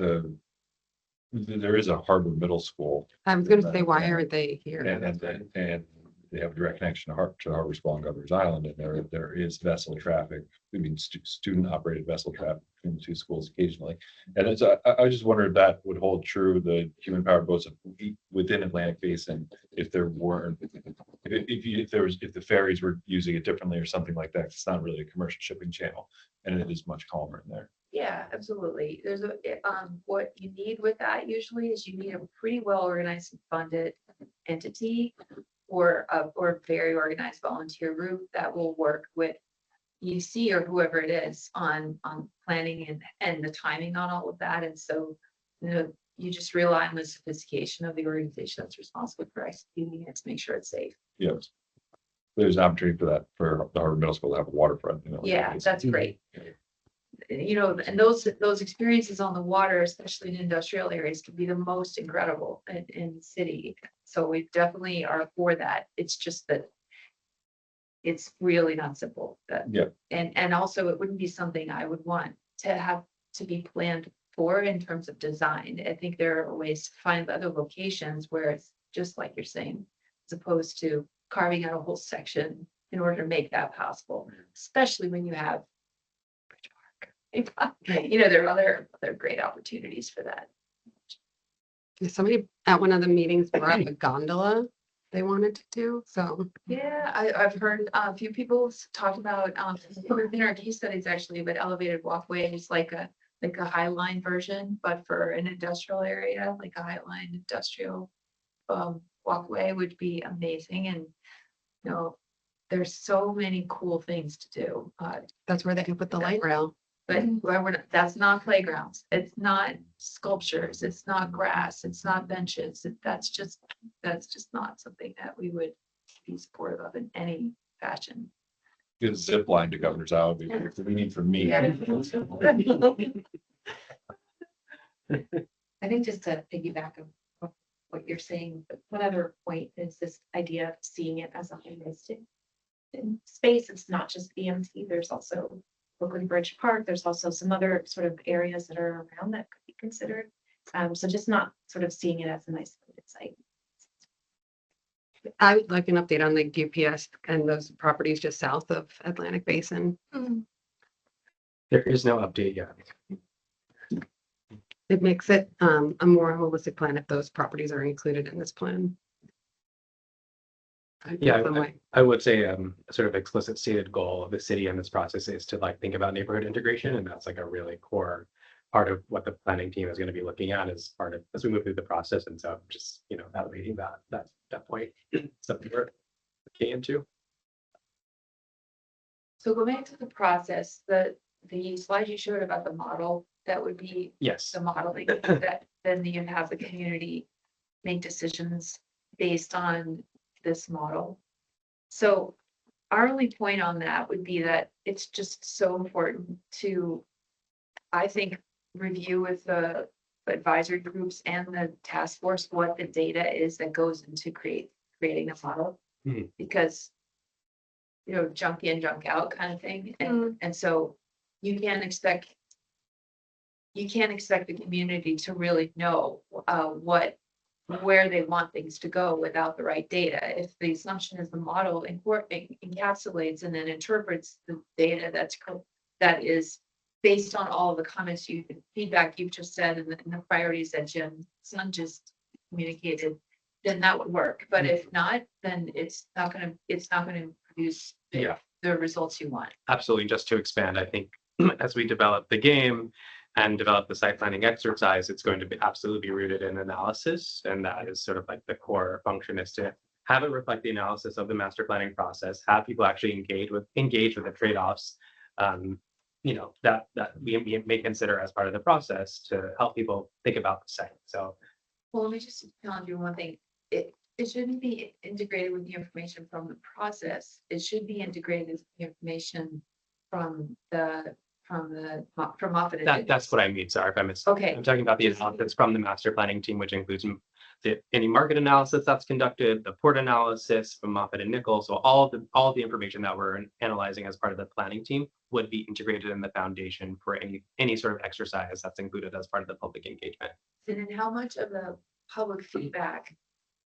there is a Harbor Middle School. I was gonna say, why aren't they here? And they have a direct connection to Harbor School on Governor's Island, and there is vessel traffic. I mean, student operated vessel traffic between the two schools occasionally. And it's, I just wondered if that would hold true, the human powered boats within Atlantic Basin, if there weren't, if the ferries were using it differently or something like that. It's not really a commercial shipping channel, and it is much calmer in there. Yeah, absolutely. There's what you need with that usually is you need a pretty well organized and funded entity or a very organized volunteer group that will work with UC or whoever it is on planning and the timing on all of that. And so, you just rely on the sophistication of the organization that's responsible for executing it to make sure it's safe. Yes. There's an opportunity for that, for the Harbor Middle School to have a waterfront. Yeah, that's great. And those experiences on the water, especially in industrial areas, can be the most incredible in the city. So we definitely are for that. It's just that it's really not simple. And also it wouldn't be something I would want to have to be planned for in terms of design. I think there are ways to find other locations where it's just like you're saying, as opposed to carving out a whole section in order to make that possible, especially when you have there are other great opportunities for that. Somebody at one of the meetings brought up a gondola they wanted to do, so. Yeah, I've heard a few people talk about in our case studies actually, but elevated walkways like a high line version, but for an industrial area, like a high line industrial walkway would be amazing. And there's so many cool things to do. That's where they can put the light rail. But that's not playgrounds. It's not sculptures. It's not grass. It's not benches. That's just not something that we would be supportive of in any fashion. Get a zip line to Governor's Island, if we need from me. Yeah. I think just to piggyback of what you're saying, but one other point is this idea of seeing it as a holistic space. It's not just BMT. There's also Brooklyn Bridge Park. There's also some other sort of areas that are around that could be considered. So just not sort of seeing it as an isolated site. I would like an update on the UPS and those properties just south of Atlantic Basin. There is no update yet. It makes it a more holistic plan if those properties are included in this plan. Yeah, I would say a sort of explicit stated goal of the city in this process is to think about neighborhood integration, and that's a really core part of what the planning team is going to be looking at as part of as we move through the process. And so just elevating that point, something we're looking into. So go back to the process, the slide you showed about the model, that would be the modeling that then you have the community make decisions based on this model. So our only point on that would be that it's just so important to, I think, review with the advisory groups and the task force what the data is that goes into creating a model, because junk in, junk out kind of thing. And so you can't expect the community to really know where they want things to go without the right data. If the assumption is the model encapsulates and then interprets the data that is based on all of the feedback you've just said and the priorities that Jim Sun just communicated, then that would work. But if not, then it's not gonna produce Yeah. the results you want. Absolutely. Just to expand, I think as we develop the game and develop the site planning exercise, it's going to be absolutely rooted in analysis. And that is sort of like the core function, is to have it reflect the analysis of the master planning process, have people actually engage with the trade-offs, that we may consider as part of the process to help people think about the site. So Well, let me just tell you one thing. It shouldn't be integrated with the information from the process. It should be integrated with the information from Moffitt. and that's what I mean. Sorry if I missed. Okay. I'm talking about the analysis from the master planning team, which includes any market analysis that's conducted, the port analysis from Moffitt and Nichols. So all the information that we're analyzing as part of the planning team would be integrated in the foundation for any sort of exercise that's included as part of the public engagement. And then how much of the public feedback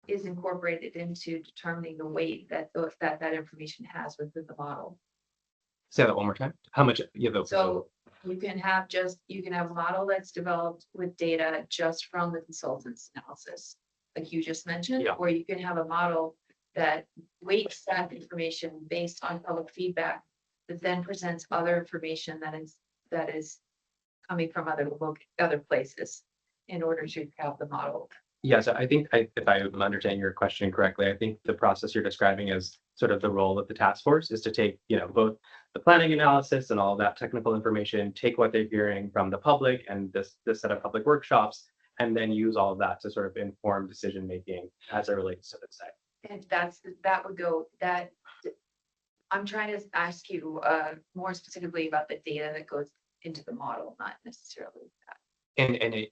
is incorporated into determining the weight that that information has within the model? Say that one more time. How much? Yeah. So you can have a model that's developed with data just from the consultant's analysis, like you just mentioned, Yeah. or you can have a model that weights that information based on public feedback, that then presents other information that is coming from other places in order to have the model. Yeah, so I think if I'm understanding your question correctly, I think the process you're describing is sort of the role of the task force, is to take, both the planning analysis and all that technical information, take what they're hearing from the public and this set of public workshops, and then use all of that to sort of inform decision making as it relates to the site. And I'm trying to ask you more specifically about the data that goes into the model, not necessarily that.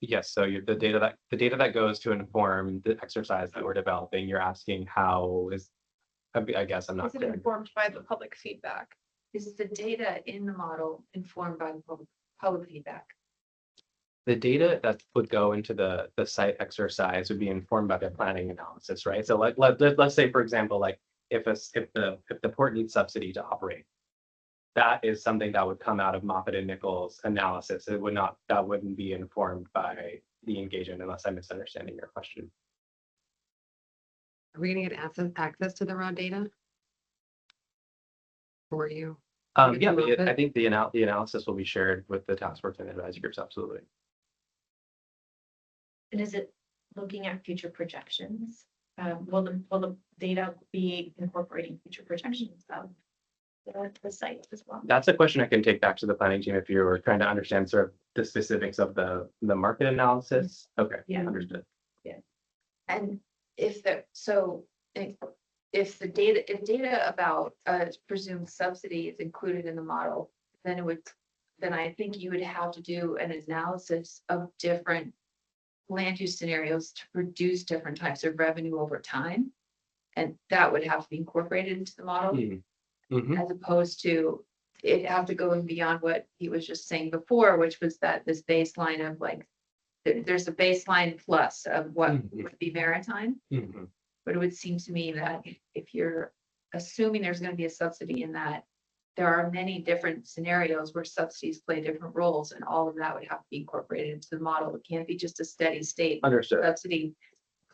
Yes, so the data that goes to inform the exercise that we're developing, you're asking I guess I'm not Is it clear. informed by the public feedback? Is the data in the model informed by the public feedback? The data that would go into the site exercise would be informed by the planning analysis, right? So let's say, for example, like if the port needs subsidy to operate, that is something that would come out of Moffitt and Nichols analysis. That wouldn't be informed by the engagement, unless I'm misunderstanding your question. Are we gonna get access to the raw data? For you? Yeah, I think the analysis will be shared with the task force and advisory groups, absolutely. And is it looking at future projections? Will the data be incorporating future projections of the site as well? That's a question I can take back to the planning team if you're trying to understand sort of the specifics of the market analysis. Okay, Yeah. Understood. Yeah. And if data about presumed subsidy is included in the model, then I think you would have to do an analysis of different land use scenarios to produce different types of revenue over time. And that would have to be incorporated into the model, as opposed to it have to go beyond what he was just saying before, which was that this baseline of there's a baseline plus of what would be maritime. But it would seem to me that if you're assuming there's going to be a subsidy in that, there are many different scenarios where subsidies play different roles, and all of that would have to be incorporated into the model. It can't be just a steady state subsidy.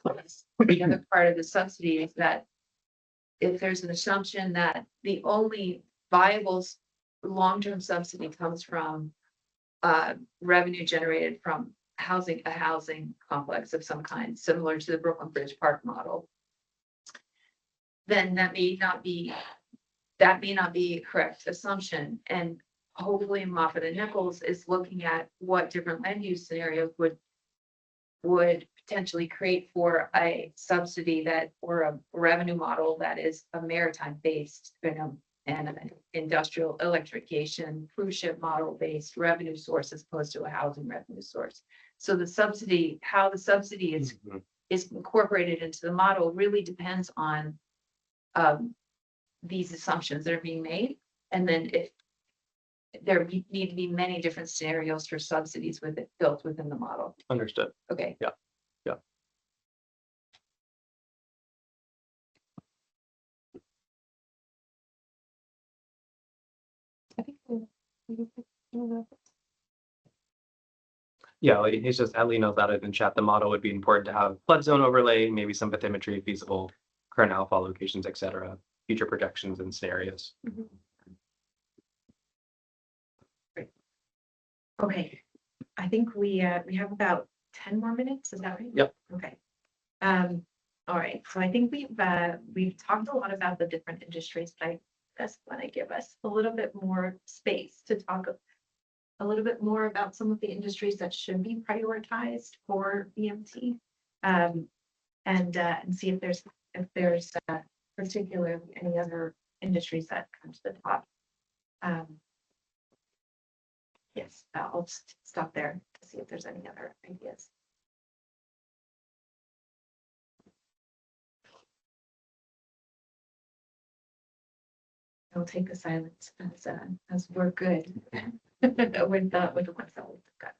Plus, the other part of the subsidy is that if there's an assumption that the only viable long-term subsidy comes from revenue generated from a housing complex of some kind, similar to the Brooklyn Bridge Park model, then that may not be a correct assumption. And hopefully Moffitt and Nichols is looking at what different land use scenarios would potentially create for a subsidy or a revenue model that is a maritime based, and an industrial electrification cruise ship model based revenue source, as opposed to a housing revenue source. So how the subsidy is incorporated into the model really depends on these assumptions that are being made. And then if there need to be many different scenarios for subsidies built within the model. Understood. Okay. Yeah. Yeah, like, it's just Ellie knows that in chat. The model would be important to have flood zone overlay, maybe some bathymetry, feasible current alpha locations, etc., future projections and scenarios. Okay, I think we have about 10 more minutes, is that right? Yep. Okay. All right, so I think we've talked a lot about the different industries, but I just want to give us a little bit more space to talk a little bit more about some of the industries that should be prioritized for BMT. And see if there's particularly any other industries that come to the top. Yes, I'll just stop there to see if there's any other ideas. I'll take the silence as we're good with the ones that we've got.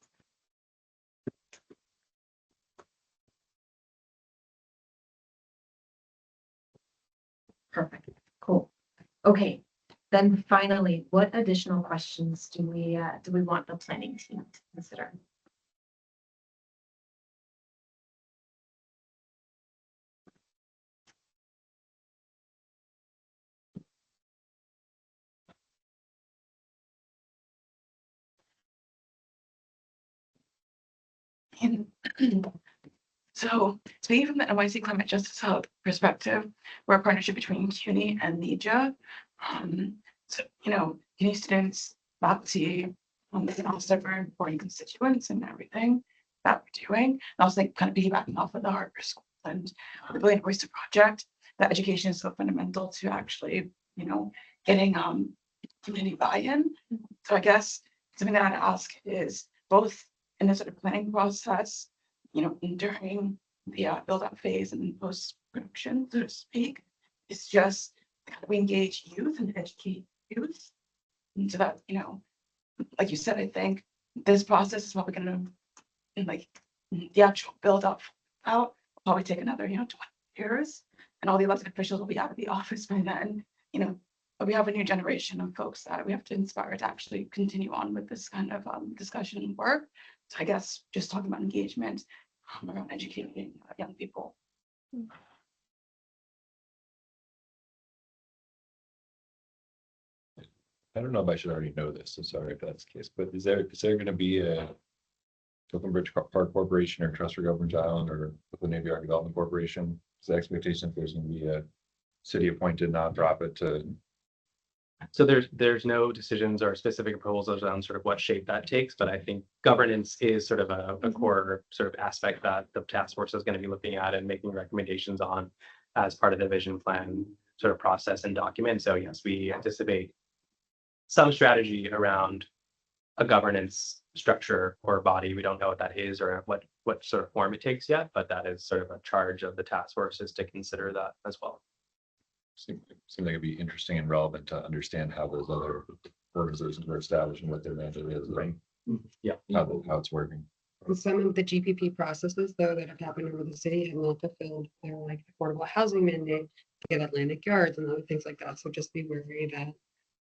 Perfect, cool. Okay, then finally, what additional questions do we want the planning team to consider? And so speaking from the NYC Climate Justice Hub perspective, we're a partnership between CUNY and NEJA. So, CUNY students, faculty, and also very important constituents and everything that we're doing. And also like kind of piggybacking off of the Harper School and the Billion Oyster Project, that education is so fundamental to actually, getting community buy-in. So I guess something that I'd ask is both in the sort of planning process, during the build-up phase and post-production, so to speak, it's just how do we engage youth and educate youth, and so that like you said, I think this process is probably going to, like the actual build-up out, will probably take another 20 years, and all the elected officials will be out of the office by then. But we have a new generation of folks that we have to inspire to actually continue on with this kind of discussion and work. So I guess just talking about engagement around educating young people. I don't know if I should already know this, so sorry if that's the case, but is there going to be a Brooklyn Bridge Park Corporation or Trust for Government Island or the Navy Yard Development Corporation? Is the expectation that there's going to be a city appointed nonprofit to? So there's no decisions or specific proposals on sort of what shape that takes, but I think governance is sort of a core sort of aspect that the task force is going to be looking at and making recommendations on as part of the vision plan sort of process and document. So yes, we anticipate some strategy around a governance structure or body. We don't know what that is or what sort of form it takes yet, but that is sort of a charge of the task force is to consider that as well. Seems like it'd be interesting and relevant to understand how those other organizations were established and what their mandate is, right? Yeah. How it's working. And some of the GPP processes, though, that have happened over the city have not fulfilled their like affordable housing mandate to get Atlantic Yards and other things like that. So just be wary that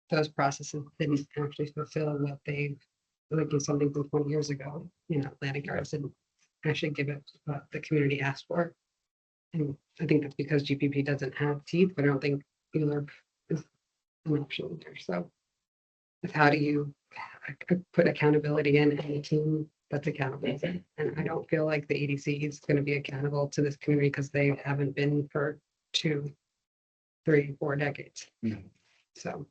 those processes didn't actually fulfill what they, like something from 20 years ago, Atlantic Yards didn't actually give it what the community asked for. And I think that's because GPP doesn't have teeth, but I don't think ELRP is an option there. So it's how do you put accountability in any team that's accountable? And I don't feel like the EDC is going to be accountable to this community because they haven't been for 2, 3, 4 decades. So.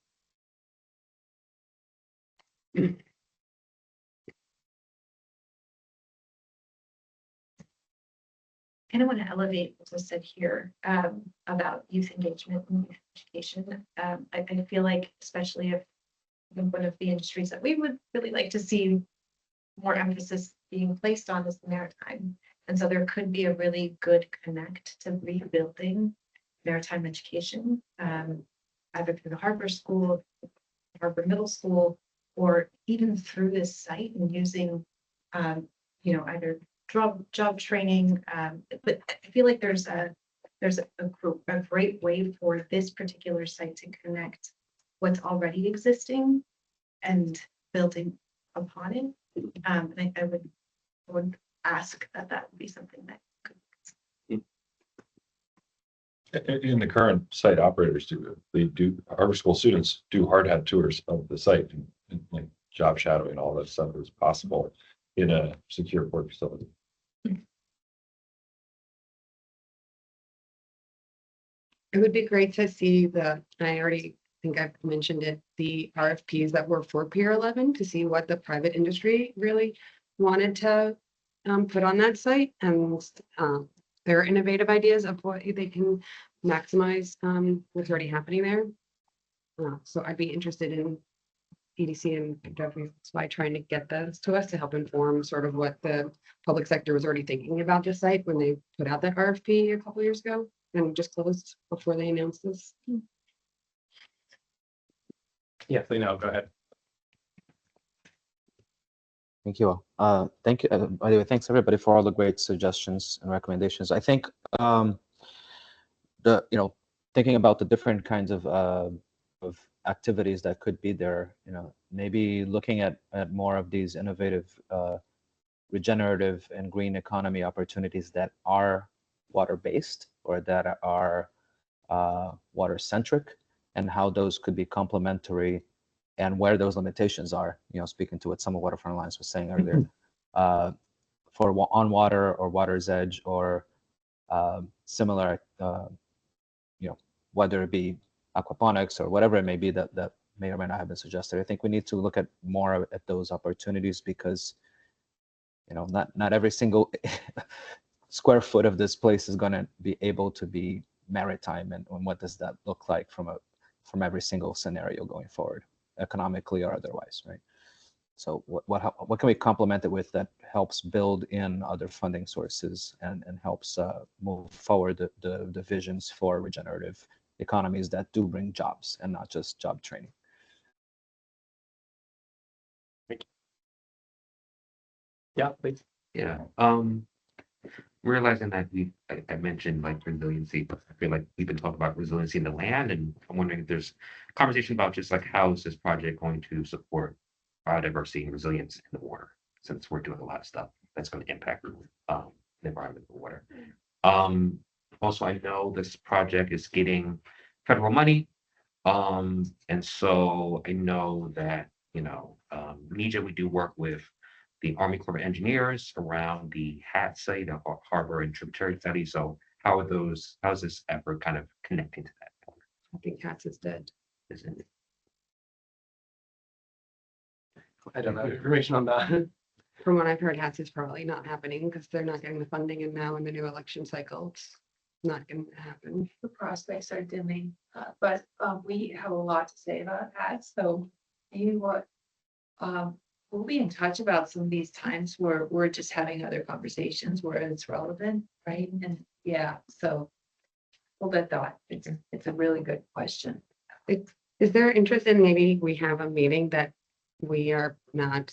I kind of want to elevate what was said here about youth engagement and youth education. I feel like, especially if one of the industries that we would really like to see more emphasis being placed on is the maritime. And so there could be a really good connect to rebuilding maritime education, either through the Harper School, Harper Middle School, or even through this site and using, either job training, but I feel like there's a great way for this particular site to connect what's already existing and building upon it. And I would would ask that that would be something that could. In the current site operators our school students do hard hat tours of the site and like job shadowing, all that stuff is possible in a secure work facility. It would be great to see I already think I've mentioned it, the RFPs that were for Pier 11 to see what the private industry really wanted to put on that site and their innovative ideas of what they can maximize what's already happening there. So I'd be interested in EDC and WXY trying to get those to us to help inform sort of what the public sector was already thinking about this site when they put out that RFP a couple years ago and just closed before they announced this. Yeah, no, go ahead. Thank you all. Thank you. By the way, thanks everybody for all the great suggestions and recommendations. I think thinking about the different kinds of activities that could be there, maybe looking at more of these innovative, regenerative and green economy opportunities that are water-based or that are water-centric, and how those could be complementary and where those limitations are, speaking to what some of Waterfront Alliance was saying earlier, for on water or water's edge or similar, whether it be aquaponics or whatever it may be that may or may not have been suggested. I think we need to look at more at those opportunities because, not every single square foot of this place is going to be able to be maritime, and what does that look like from every single scenario going forward, economically or otherwise, right? So what can we complement it with that helps build in other funding sources and helps move forward the visions for regenerative economies that do bring jobs and not just job training. Thank you. Yeah, please. Yeah. Realizing that I mentioned like resiliency, but I feel like we've been talking about resiliency in the land, and I'm wondering if there's conversation about just like how is this project going to support biodiversity and resilience in the water, since we're doing a lot of stuff that's going to impact the environment of the water. Also, I know this project is getting federal money, and so I know that NEJA, we do work with the Army Corps of Engineers around the HAT site, the harbor and tributary study. So how is this effort kind of connecting to that? I think HATS is dead. Isn't it? I don't have information on that. From what I've heard, HATS is probably not happening because they're not getting the funding, and now in the new election cycle, it's not going to happen. The prospects are dimming, but we have a lot to say about that. So we'll be in touch about some of these times where we're just having other conversations where it's relevant, right? And yeah, so hold that thought. It's a really good question. Is there interest in maybe we have a meeting that we are not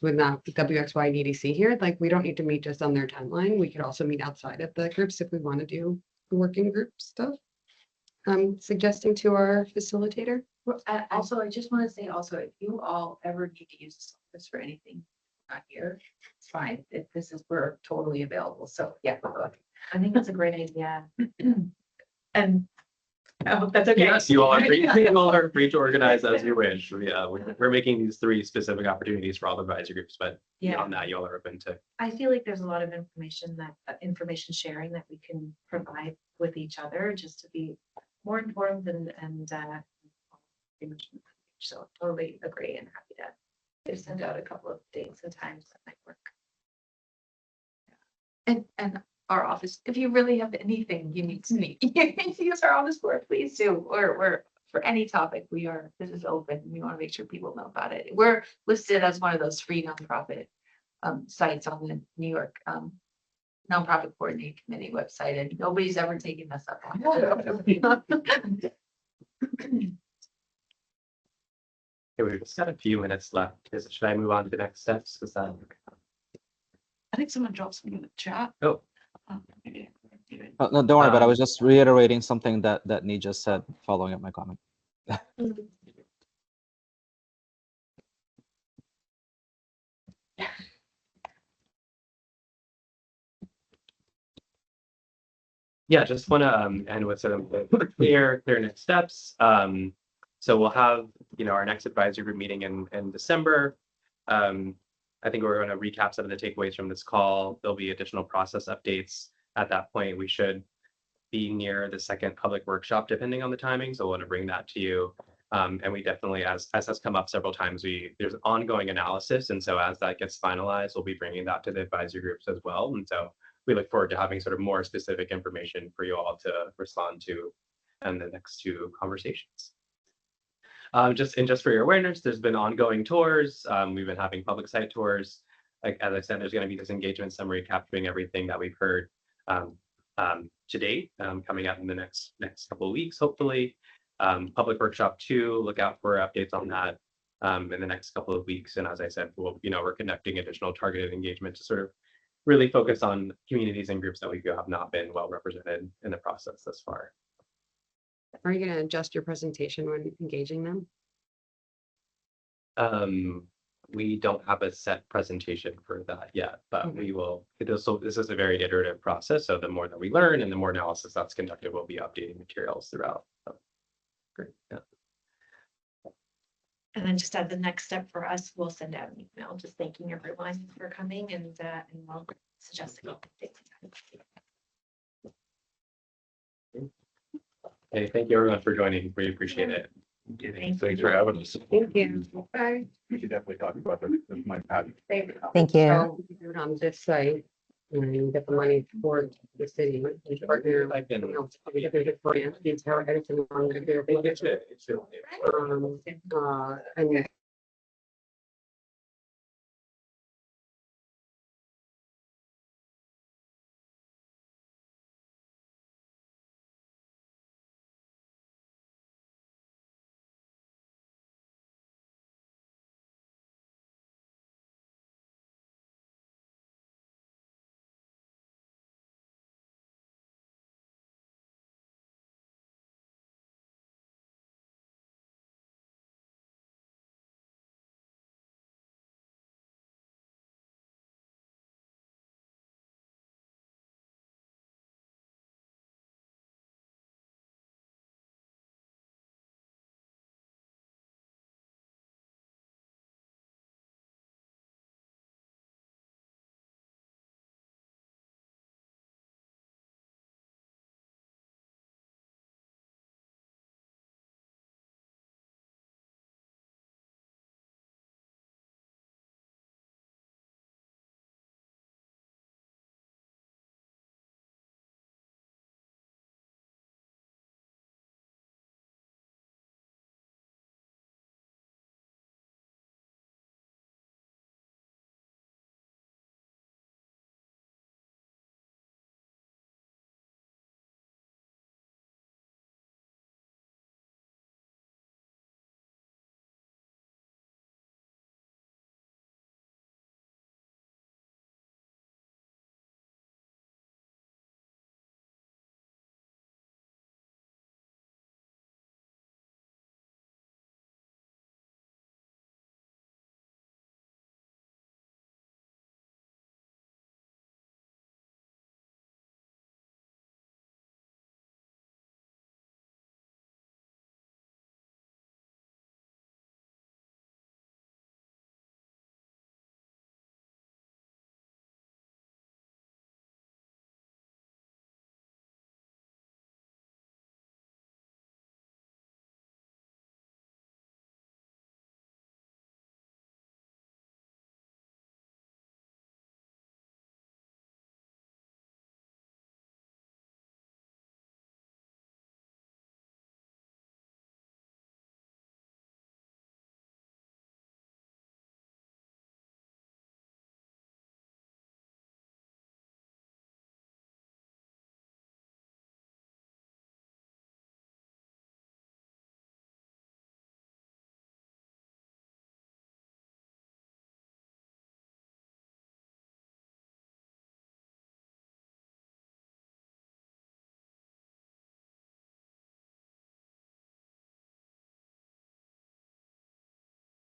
with not WXY and EDC here? Like we don't need to meet just on their timeline. We could also meet outside of the groups if we want to do the working group stuff. Suggesting to our facilitator. Well, also, I just want to say also, if you all ever need to use this for anything, not here, it's fine. We're totally available. So yeah, I think that's a great idea. and I hope that's okay. Yes, you all are free to organize as you wish. We're making these 3 specific opportunities for all the advisory groups, but beyond that, you all are open to. I feel like there's a lot of information information sharing that we can provide with each other just to be more informed and so totally agree and happy to send out a couple of dates and times that might work. And our office, if you really have anything you need to meet, you can use our office for it, please do. We're for any topic, this is open. We want to make sure people know about it. We're listed as one of those free nonprofit sites on the New York Nonprofit Coordinating Committee website, and nobody's ever taken us up on it. Okay, we've just got a few minutes left. Should I move on to the next steps? I think someone dropped something in the chat. Oh. Maybe. No, don't worry about it. I was just reiterating something that Nija said following up my comment. Yeah, just want to end with sort of the clear next steps. So we'll have, our next advisory group meeting in December. I think we're going to recap some of the takeaways from this call. There'll be additional process updates. At that point, we should be near the second public workshop, depending on the timing. So I want to bring that to you. And we definitely, as has come up several times, there's ongoing analysis. And so as that gets finalized, we'll be bringing that to the advisory groups as well. And so we look forward to having sort of more specific information for you all to respond to in the next two conversations. Just for your awareness, there's been ongoing tours. We've been having public site tours. Like, as I said, there's going to be this engagement summary capturing everything that we've heard to date, coming out in the next couple of weeks, hopefully. Public workshop 2, look out for updates on that in the next couple of weeks. And as I said, we're conducting additional targeted engagement to sort of really focus on communities and groups that we feel have not been well represented in the process thus far. Are you going to adjust your presentation when engaging them? We don't have a set presentation for that yet, but we will. This is a very iterative process. So the more that we learn and the more analysis that's conducted, we'll be updating materials throughout. So, great. Yeah. And then just as the next step for us, we'll send out an email just thanking everyone for coming and we'll suggest a couple dates. Hey, thank you everyone for joining. We appreciate it. Thanks for having us. Thank you. Bye. We should definitely talk about that. That's my passion. Thank you. So do it on this site and you get the money for the city. And partner, I can- you know, we get the grant, the entire Edison on the- And